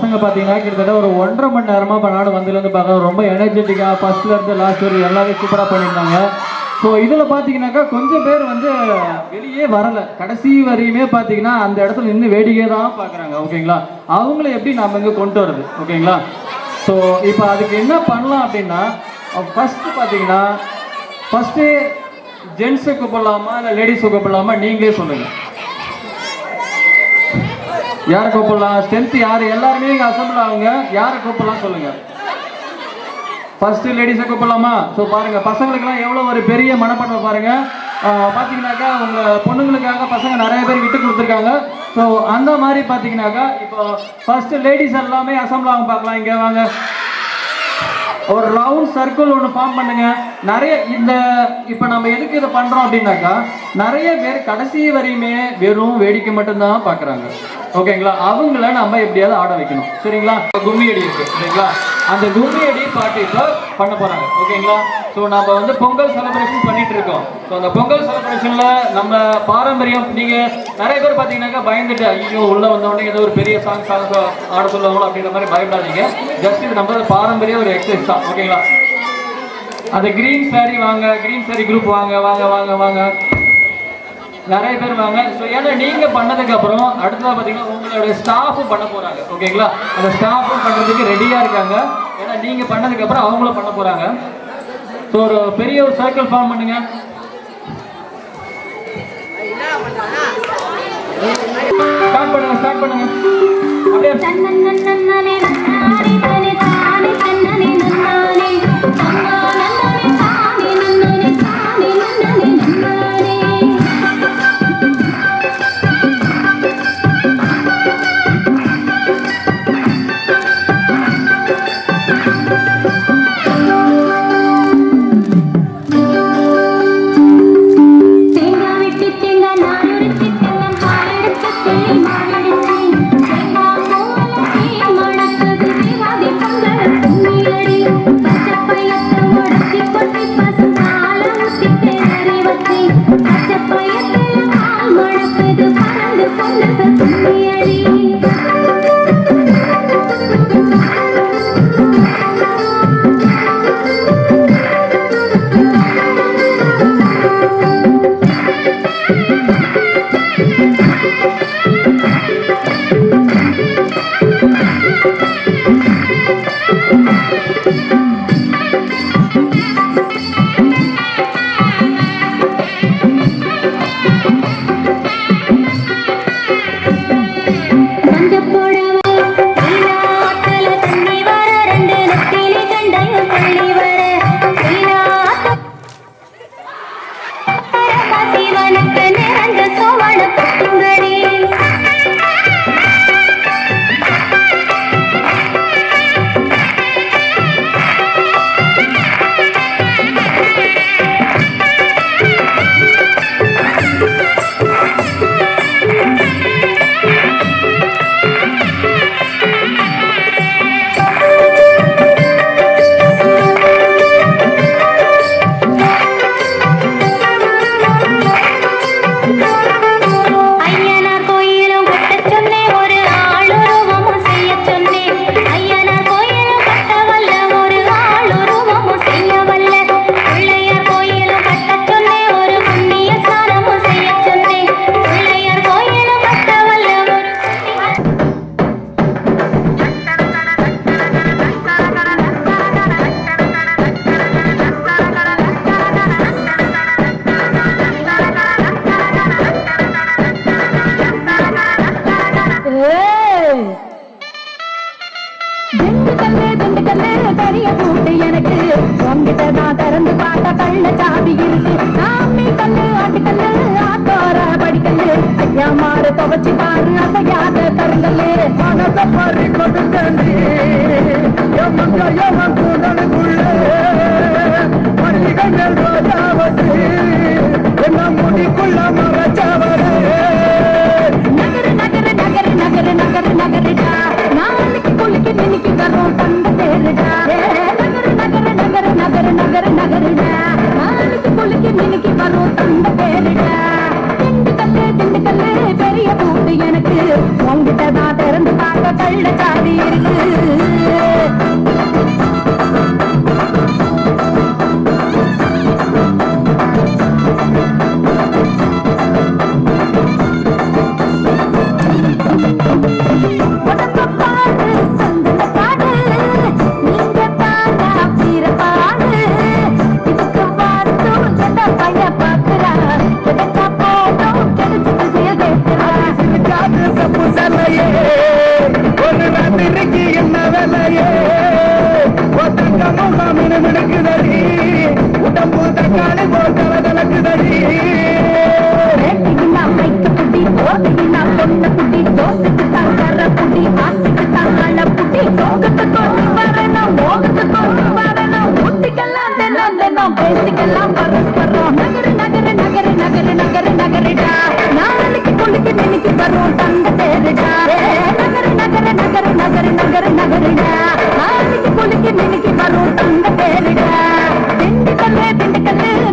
பசங்க பார்த்தீங்கன்னா கிட்டத்தட்ட ஒரு 1.5 மணி நேரமாக இப்போ நானும் வந்ததுலேருந்து பார்க்க ரொம்ப எனர்ஜெட்டிக்காக ஃபர்ஸ்ட்லேருந்து லாஸ்ட் வரைக்கும் எல்லாமே சூப்பராக பண்ணியிருந்தாங்க. ஸோ இதில் பார்த்தீங்கன்னாக்கா கொஞ்சம் பேர் வந்து வெளியே வரலை, கடைசி வரையுமே பார்த்தீங்கன்னா அந்த இடத்துல நின்று வேடிக்கை தான் பார்க்குறாங்க. ஓகேங்களா, அவங்கள எப்படி நாம் இங்கே கொண்டு வரது? ஓகேங்களா, ஸோ இப்போ அதுக்கு என்ன பண்ணலாம் அப்படின்னா, ஃபஸ்ட்டு பார்த்தீங்கன்னா ஃபஸ்ட்டு ஜென்ஸை கூப்பிடலாமா இல்லை லேடிஸை கூப்பிடலாமா? நீங்களே சொல்லுங்கள், யாரை கூப்பிடலாம்? ஸ்ட்ரென்த் யார்? எல்லாருமே இங்கே அசம்பிள் ஆகுங்க, யாரை கூப்பிடலாம் சொல்லுங்கள். ஃபர்ஸ்ட் லேடிஸை கூப்பிடலாமா? ஸோ பாருங்க, பசங்களுக்கெல்லாம் எவ்வளோ ஒரு பெரிய மனப்பான்மை பாருங்க. பார்த்தீங்கன்னாக்கா உங்கள் பொண்ணுங்களுக்காக பசங்க நிறைய பேர் விட்டு கொடுத்துருக்காங்க. ஸோ அந்த மாதிரி பார்த்தீங்கன்னாக்கா இப்போ ஃபர்ஸ்ட் லேடிஸ் எல்லாமே அசம்பிள் ஆகும் பார்க்கலாம். இங்கே வாங்க, ஒரு ரவுண்ட் சர்க்கிள் ஒன்று ஃபார்ம் பண்ணுங்க. நிறைய இந்த இப்போ நம்ம எதுக்கு இதை பண்ணுறோம் அப்படின்னாக்கா, நிறைய பேர் கடைசி வரையுமே வெறும் வேடிக்கை மட்டும்தான் பார்க்குறாங்க. ஓகேங்களா, அவங்கள நம்ம எப்படியாவது ஆட வைக்கணும். சரிங்களா, கும்மி அடி இருக்கு சரிங்களா, அந்த கும்மி அடி பாட்டு இப்போ பண்ண போகிறாங்க. ஓகேங்களா, ஸோ நம்ம வந்து பொங்கல் செலிப்ரேஷன் பண்ணிட்டு இருக்கோம். ஸோ அந்த பொங்கல் செலிப்ரேஷனில் நம்ம பாரம்பரியம், நீங்கள் நிறைய பேர் பார்த்தீங்கன்னாக்கா பயந்துட்டு ஐயோ உள்ளே வந்தோடனே ஏதோ ஒரு பெரிய சாங்ஸ் ஆட சொல்லுவாங்களோ அப்படின்ற மாதிரி பயப்படாதீங்க. ஜஸ்ட் இது நம்ம பாரம்பரிய ஒரு எக்ஸசைஸ் தான். ஓகேங்களா, அந்த கிரீன் சாரி வாங்க, கிரீன் சாரி குரூப் வாங்க வாங்க வாங்க வாங்க, நிறைய பேர் வாங்க. ஸோ ஏன்னா நீங்கள் பண்ணதுக்கப்புறம் அடுத்ததாக பார்த்தீங்கன்னா உங்களுடைய ஸ்டாஃபும் பண்ண போகிறாங்க. ஓகேங்களா, அந்த ஸ்டாஃபும் பண்ணுறதுக்கு ரெடியாக இருக்காங்க. ஏன்னா நீங்கள் பண்ணதுக்கப்புறம் அவங்களும் பண்ண போகிறாங்க. ஸோ ஒரு பெரிய ஒரு சர்க்கிள் ஃபார்ம் பண்ணுங்க. ஸ்டார்ட் பண்ணுங்க, ஸ்டார்ட் பண்ணுங்க. அப்படியே பெரிய பூட்டு எனக்கு உங்ககிட்ட தான் திறந்து பார்க்க கள்ள சாவி இருக்கு.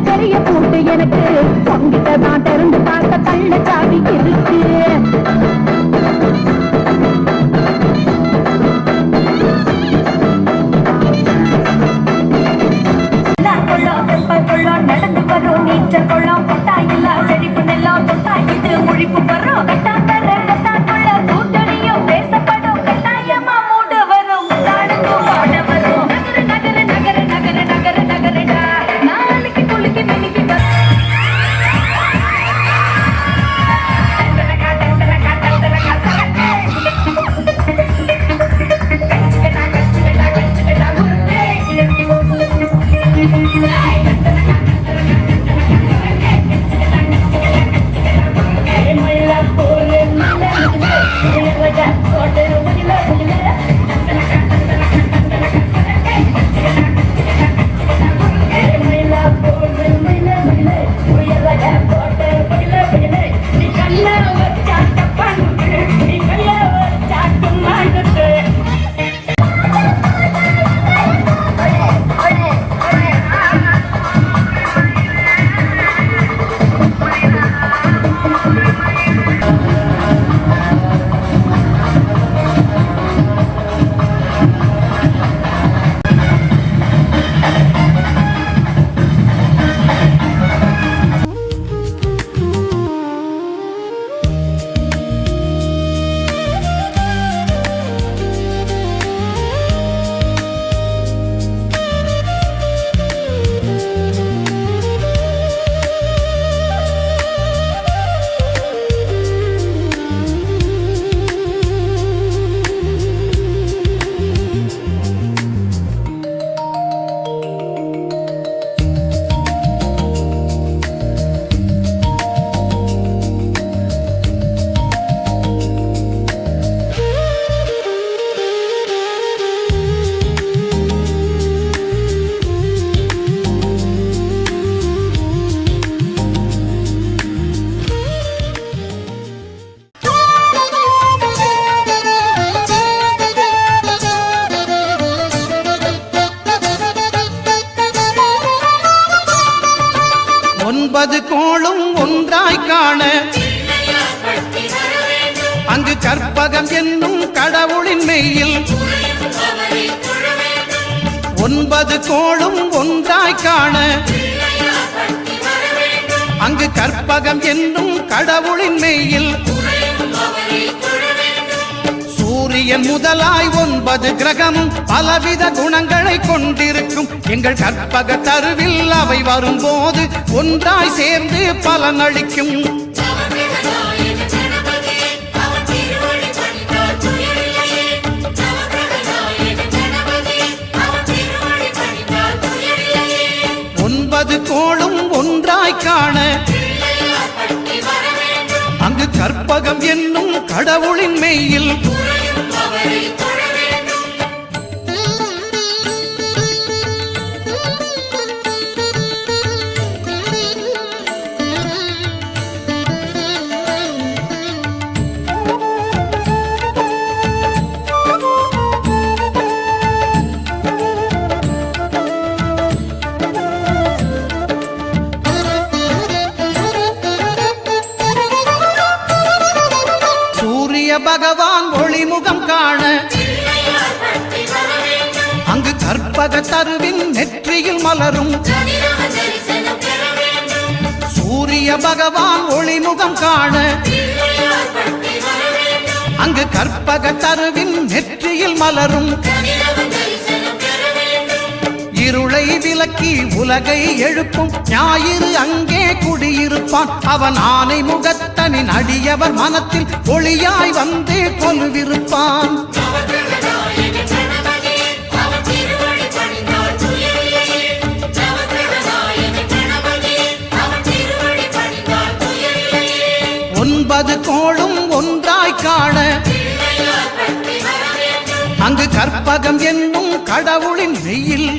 பெரிய பூட்டு எனக்கு பொங்கிட்ட தான் திறந்து பார்த்த கள்ள சாவி இருக்கு. நடந்து வரும் நீச்சல் கொள்ளம் கொட்டாயில்லா செழிப்பு நெல்லாம் தொட்டாயிது ஒழிப்பு வரும் கட்டாந்தர கட்டாக்குள்ள கூட்டணியும் பேசப்படும் கட்டாயமா மூடு வரும் தாடுக்கு பாட வரும் நகர நகர நகர நகர நகர நகரடா நாளைக்கு குளிக்கு மினிக்கு ஒன்பது கோளும் ஒன்றாய் காண அங்கு கற்பகம் என்னும் கடவுளின் மெய்யில் ஒன்பது கோளும் ஒன்றாய் காண அங்கு கற்பகம் என்னும் கடவுளின் மெய்யில் சூரியன் முதலாய் 9 கிரகமும் பலவித குணங்களை கொண்டிருக்கும் எங்கள் கற்பக தருவில் அவை வரும்போது ஒன்றாய் சேர்ந்து பலனளிக்கும். ஒன்பது கோளும் ஒன்றாய் காண அங்கு கற்பகம் என்னும் கடவுளின் மெய்யில் பகவான் ஒளிமுகம் காண அங்கு கற்பக தருவின் நெற்றியில் மலரும் சூரிய பகவான் ஒளிமுகம் காண அங்கு கற்பக தருவின் நெற்றியில் மலரும் இருளை விலக்கி உலகை எழுப்பும் ஞாயிறு அங்கே குடியிருப்பான் அவன் ஆனை முகத்தனின் அடியவர் மனத்தில் ஒளியாய் வந்து கொலுவிருப்பான் ஒன்பது கோளும் ஒன்றாய் காண அங்கு கற்பகம் என்னும் கடவுளின் மெய்யில்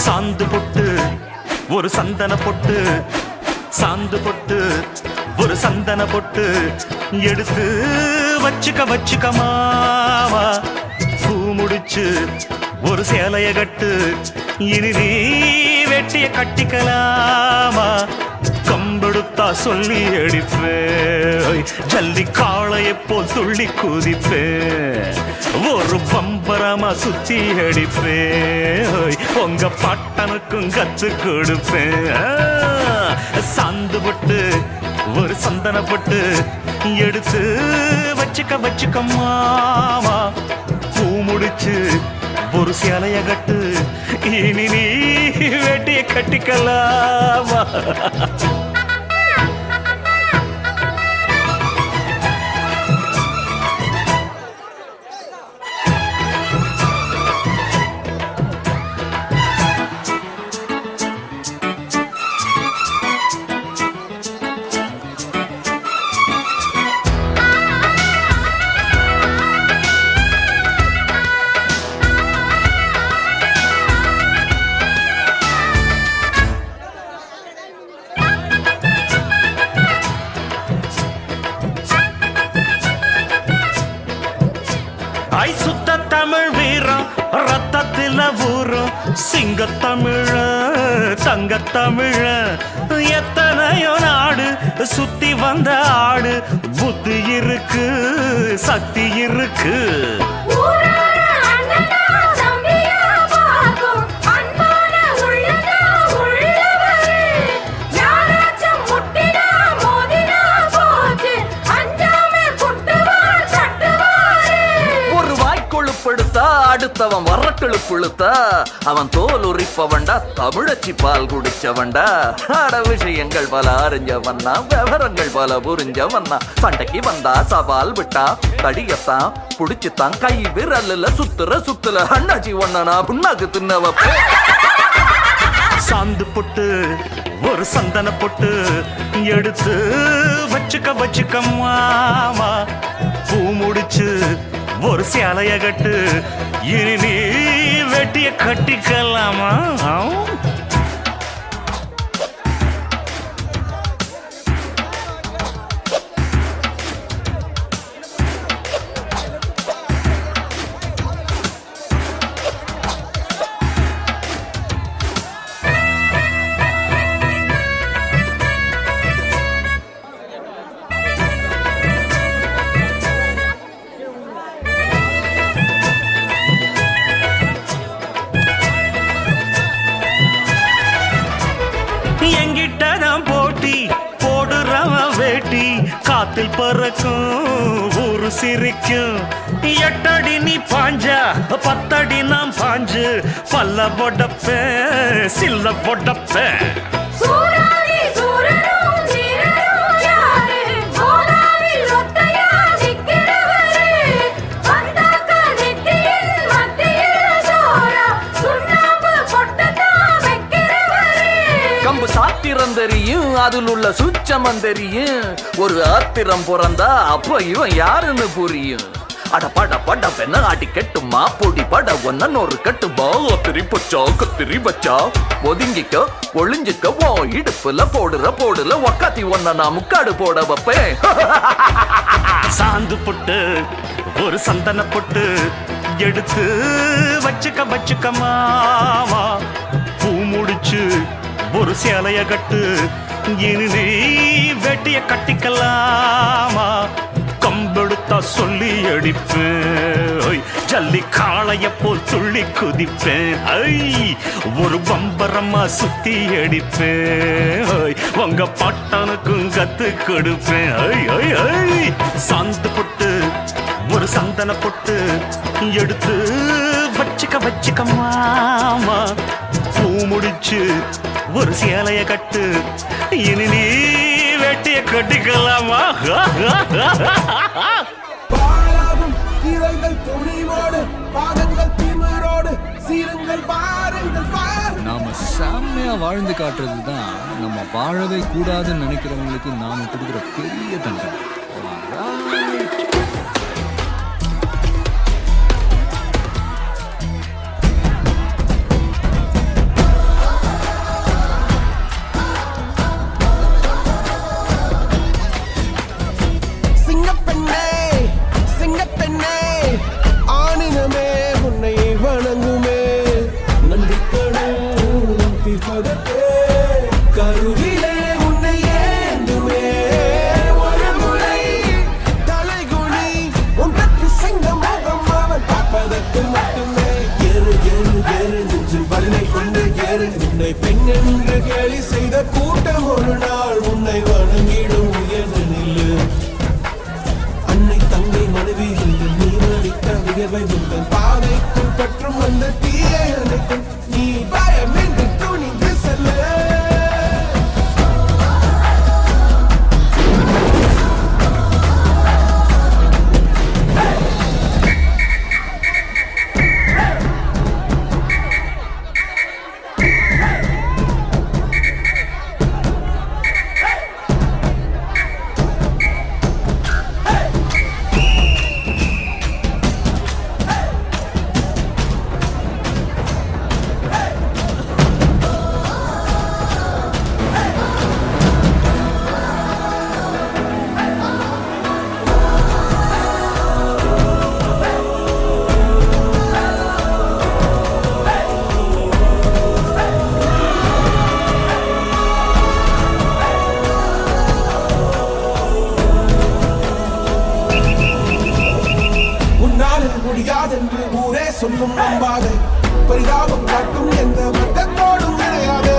சாந்து பொட்டு ஒரு சந்தன பொட்டு சாந்து பொட்டு ஒரு சந்தன பொட்டு எடுத்து வச்சுக்க மாமா பூ முடிச்சு ஒரு சேலைய கட்டு இனி நீ வெட்டிய கட்டிக்கலாமா கம்பெடுத்தா சொல்லி அடிப்பேன் ஜல்லி காளையை போல் துள்ளி குதிப்பேன் ஒரு பம்பரமா சுத்தி அடிப்பேன் உங்க பாட்டனுக்கும் கத்து கொடுப்பேன் சாந்து பட்டு ஒரு சந்தன பட்டு எடுத்து வச்சுக்க மாமா பூ முடிச்சு ஒரு சேலைய கட்டு இனி நீ வெட்டிய கட்டிக்கலாமா சிங்கத்தமிழ தங்கத்தமிழ எத்தனையோ நாடு சுத்தி வந்த ஆடு புத்தி இருக்கு சக்தி இருக்கு அடுத்தவன் வரட்டெழு புழுத்தா அவன் தோல் உரிப்பவன்டா தமிழச்சி பால் குடிச்சவன்டா ஆட விஷயங்கள் பல அறிஞ்சவன்னா விவரங்கள் பல புரிஞ்சவன்னா சண்டைக்கு வந்தா சவால் விட்டா தடியத்தான் புடிச்சுத்தான் கை விரல்ல சுத்துல அண்ணாச்சி ஒன்னா புண்ணாக்கு தின்னவ சாந்து பொட்டு ஒரு சந்தன பொட்டு எடுத்து வச்சுக்க மாமா பூ முடிச்சு ஒரு சேலைய கட்டு இனி நீ வெட்டிய கட்டிக்கலாமா காத்தில் பறக்கும் ஊரு சிரிக்கும் எட்டடி நீ பாஞ்சா 10 அடி நாம் பாஞ்சு பல்ல பொடப்பேன் சில்ல பொடப்பேன் சாத்திரம் தெரியும் அதில் உள்ள சூட்சமம் தெரியும் ஒரு ஆத்திரம் பிறந்தா அப்ப இவன் யாருன்னு புரியும் அட பட பெண்ண ஆட்டி கெட்டுமா பொடி பட ஒன்னு ஒரு கட்டுமா ஒத்திரி பச்சா கத்திரி பச்சா ஒதுங்கிக்க ஒளிஞ்சிக்க ஓ இடுப்புல போடுல ஒக்காத்தி ஒன்ன நான் முக்காடு போட வைப்பேன் சாந்து பொட்டு ஒரு சந்தன பொட்டு எடுத்து வச்சுக்க மாமா பூ முடிச்சு ஒரு சேலைய கட்டு இனி நீ வெட்டிய கட்டிக்கலாமா கம்பெடுத்தா சொல்லி அடிப்பேன் ஜல்லி காளைய போல் துள்ளி குதிப்பேன் ஒரு பம்பரமா சுத்தி அடிப்பேன் உங்க பட்டனுக்கும் கத்து கொடுப்பேன் சாந்து பொட்டு ஒரு சந்தன பொட்டு எடுத்து வச்சுக்க மாமா பூ முடிச்சு ஒரு சேலைய கட்டு இனி நீ வெட்டிய கட்டிக்கலாமா நாம செம்மையா வாழ்ந்து காட்டுறது தான் நம்ம வாழவே கூடாதுன்னு நினைக்கிறவங்களுக்கு நாம கொடுக்குற பெரிய தண்டனை. கருவிலே உன்னை ஏந்துமே ஒரு முறை தலைகுனி உனக்கு சிங்க முகம் அவன் பார்ப்பதற்கு மட்டுமே ஏறு நெஞ்சில் வலிமை கொண்டு ஏறு உன்னை பெண் என்று கேலி செய்த கூட்டம் ஒரு நாள் உன்னை வணங்கிடும் உயர்ந்து நில்லு அன்னை தங்கை மனைவி என்று நீ மதித்த உயர்வை உங்கள் பாதைக்குள் பற்றும் அந்த தீயை அணைக்கும் நீ பயமின்றி துணிந்து செல்ல சொல்லும் நம்பாதே பரிதாபம் காட்டும் எந்த வர்க்கத்தோடும் கிடையாதே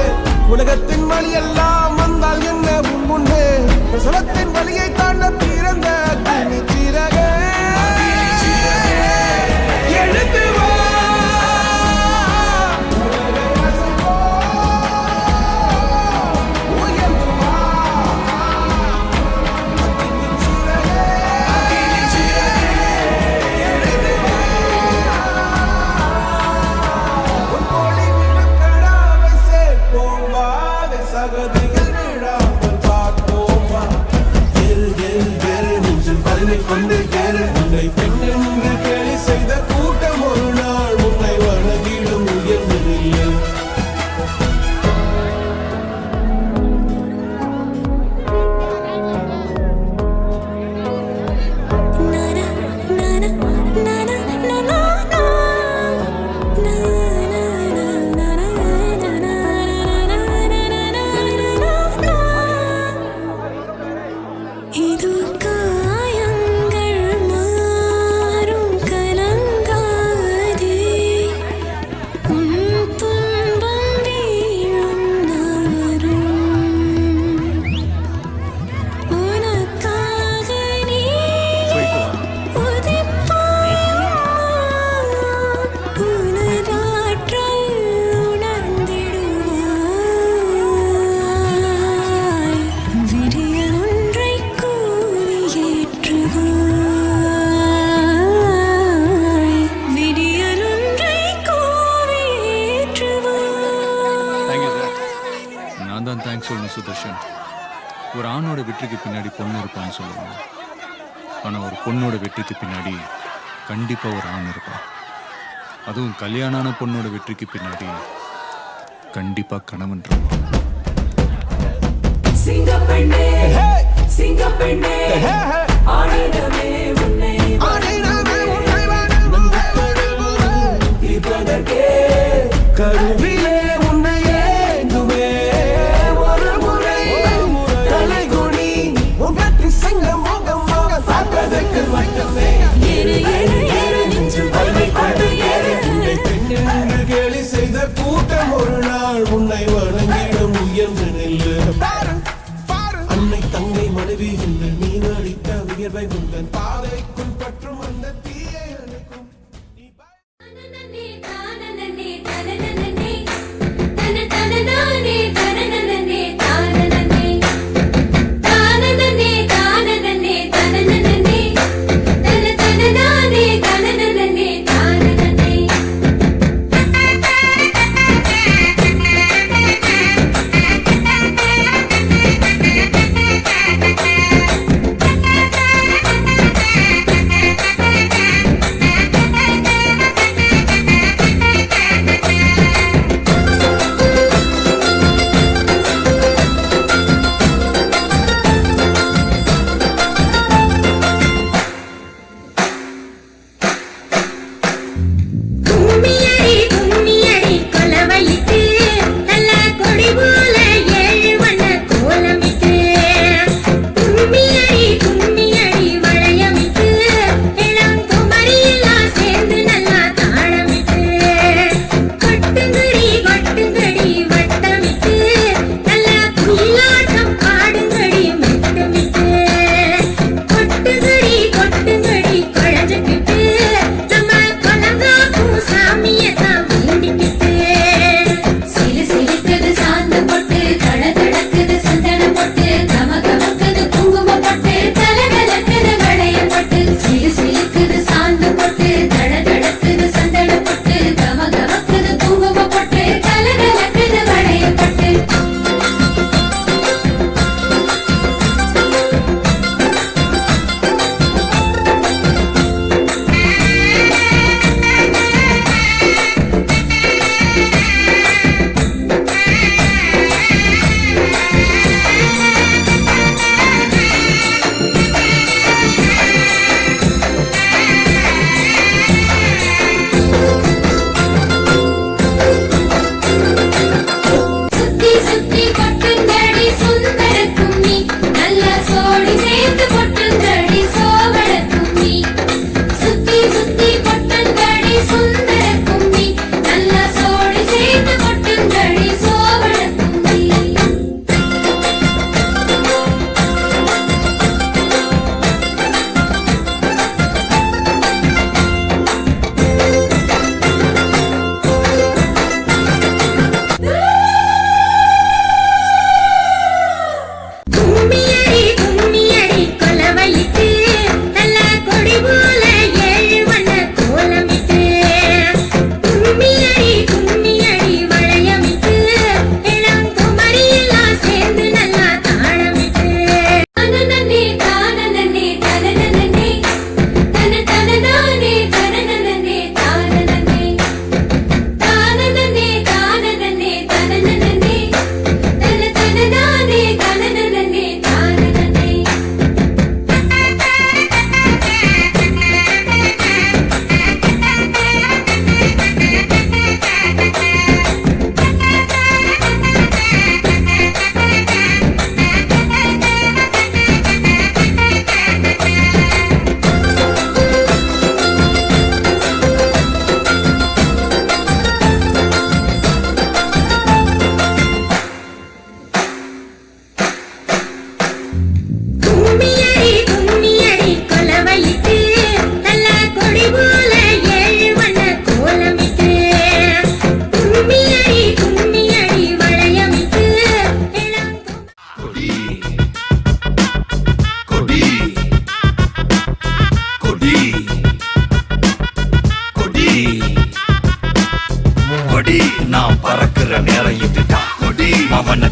உலகத்தின் வழி எல்லாம் வந்தால் என்ன முன்னே பிரசவத்தின் வழியை தாண்ட பிறந்த அக்னி சிறகே எழுந்து வா கொண்டு கேளு உன்னை பெண்ணென்று கேலி செய்த கூட்டம் ஒரு நாள் உன்னை வணங்கிடும் உயர்ந்ததில்லை சுதர்ஷன், ஒரு ஆணோட வெற்றிக்கு பின்னாடி பொண்ணு இருப்பான்னு சொல்லுவாங்க. ஆனால் ஒரு பொண்ணோட வெற்றிக்கு பின்னாடி கண்டிப்பாக ஒரு ஆண் இருப்பான். அதுவும் கல்யாணான பொண்ணோட வெற்றிக்கு பின்னாடி கண்டிப்பாக கணவன் இருப்பான். சிங்கப்பெண்ணே சிங்கப்பெண்ணே ஆணினமே உன்னை கருவிலே உன்னை ஏந்துமே ஒரு முறை தலைகுனி உன் வெற்றி சிங்க முகம் பார்ப்பதற்கு மட்டுமே பெண்ணென்று கேலி செய்த கூட்டம் ஒரு நாள் உன்னை வணங்கிடும் உயர்ந்து நெல்லு அன்னை தங்கை மனைவி என்று நீ நடித்த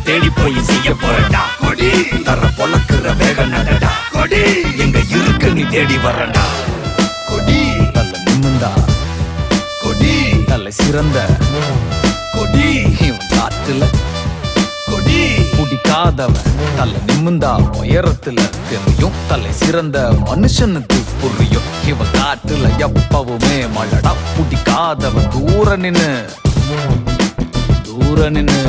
தேடி போய் செய்ய போறடா கொடி தர பொழக்குற வேக நடடா கொடி எங்க இருக்கு நீ தேடி வரடா கொடி நல்ல நிமிந்தா கொடி நல்ல சிறந்த கொடி இவன் காட்டுல கொடி பிடிக்காதவன் தலை நிமிந்தா உயரத்துல தெரியும் தலை சிறந்த மனுஷனுக்கு புரியும் இவன் காட்டுல எப்பவுமே மழடா பிடிக்காதவன் தூர நின்னு தூர நின்னு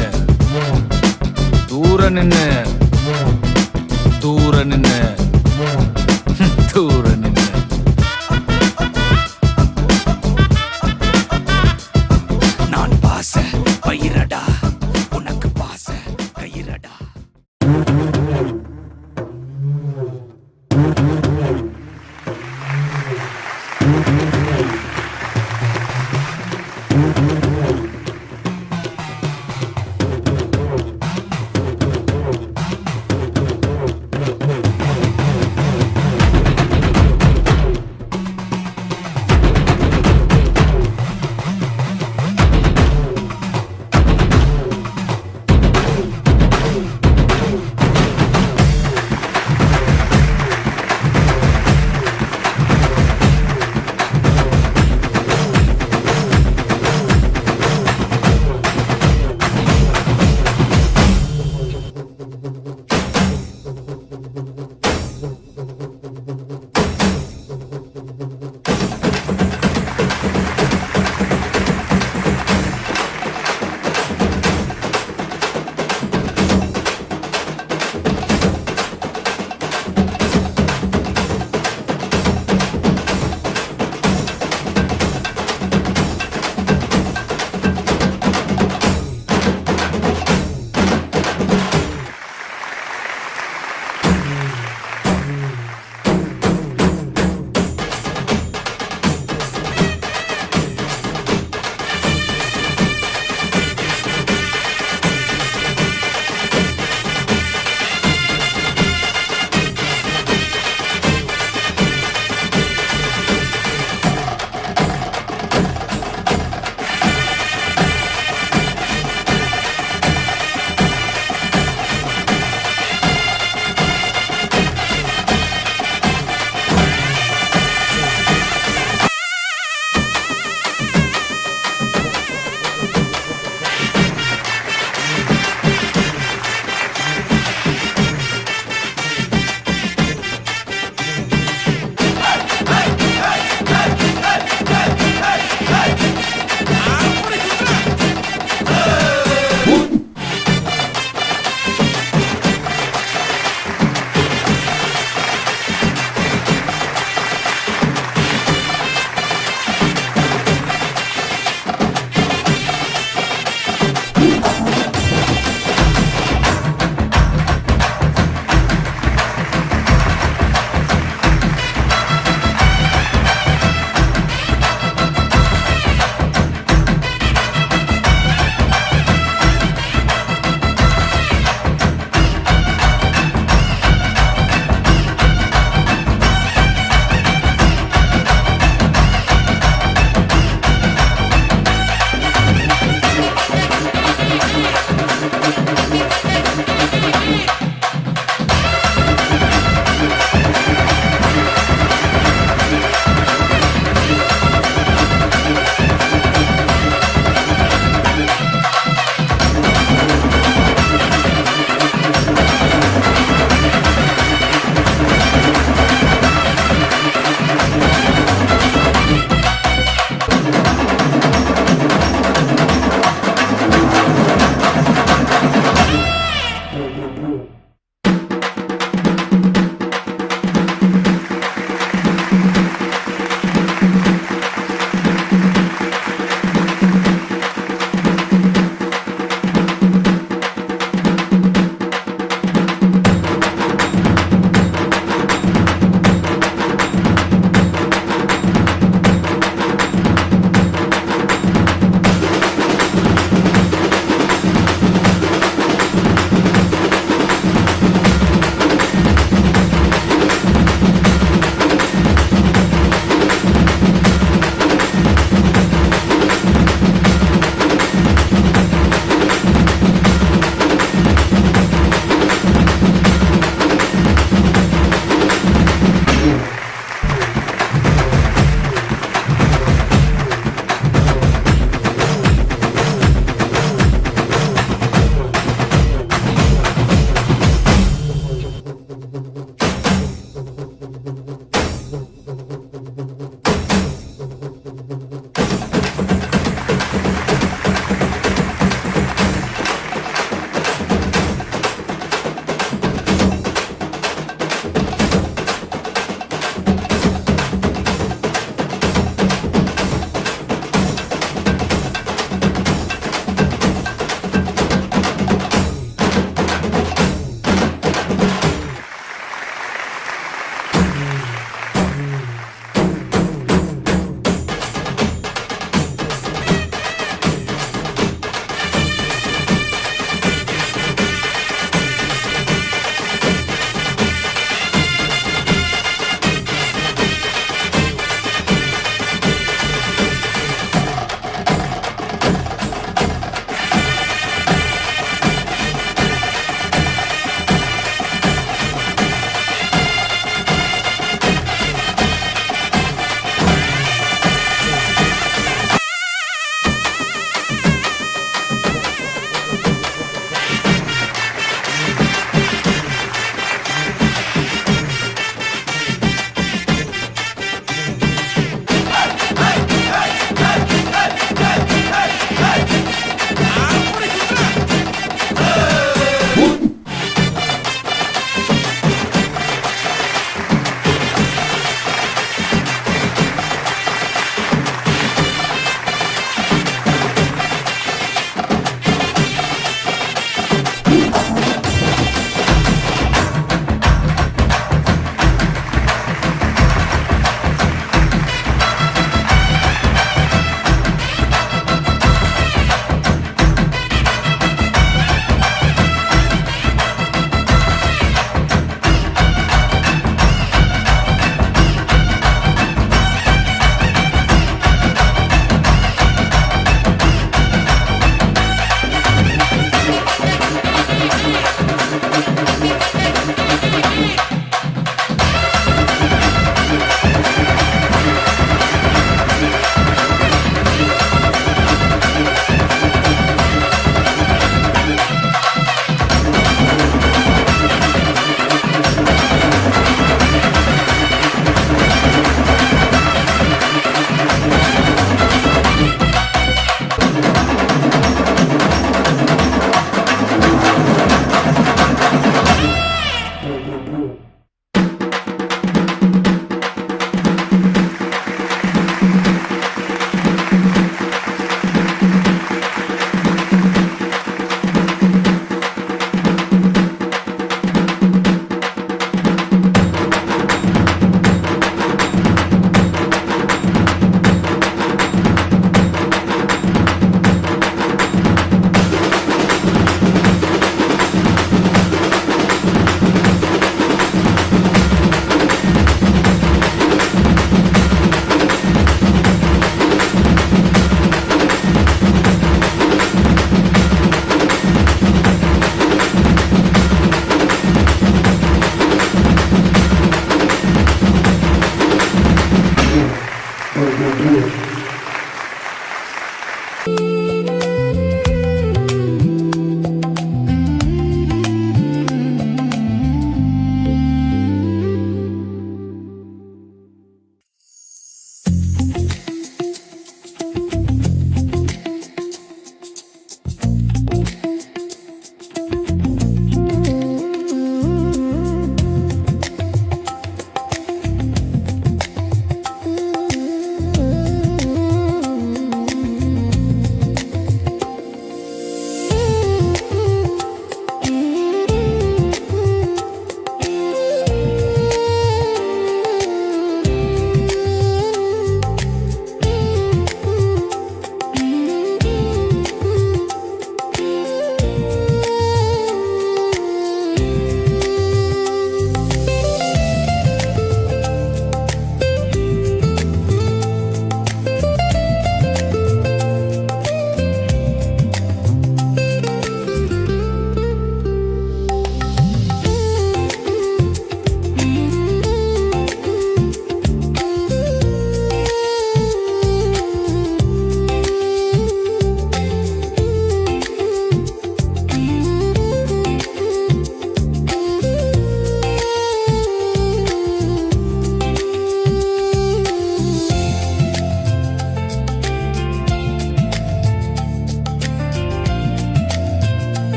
தூர நின்னு தூர நின்னு தூர நின்னு நான் பாச பயிரடா உனக்கு பாச கயிரடா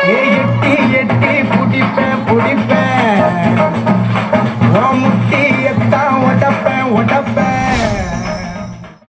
எட்டி எட்டி பிடிப்பேன்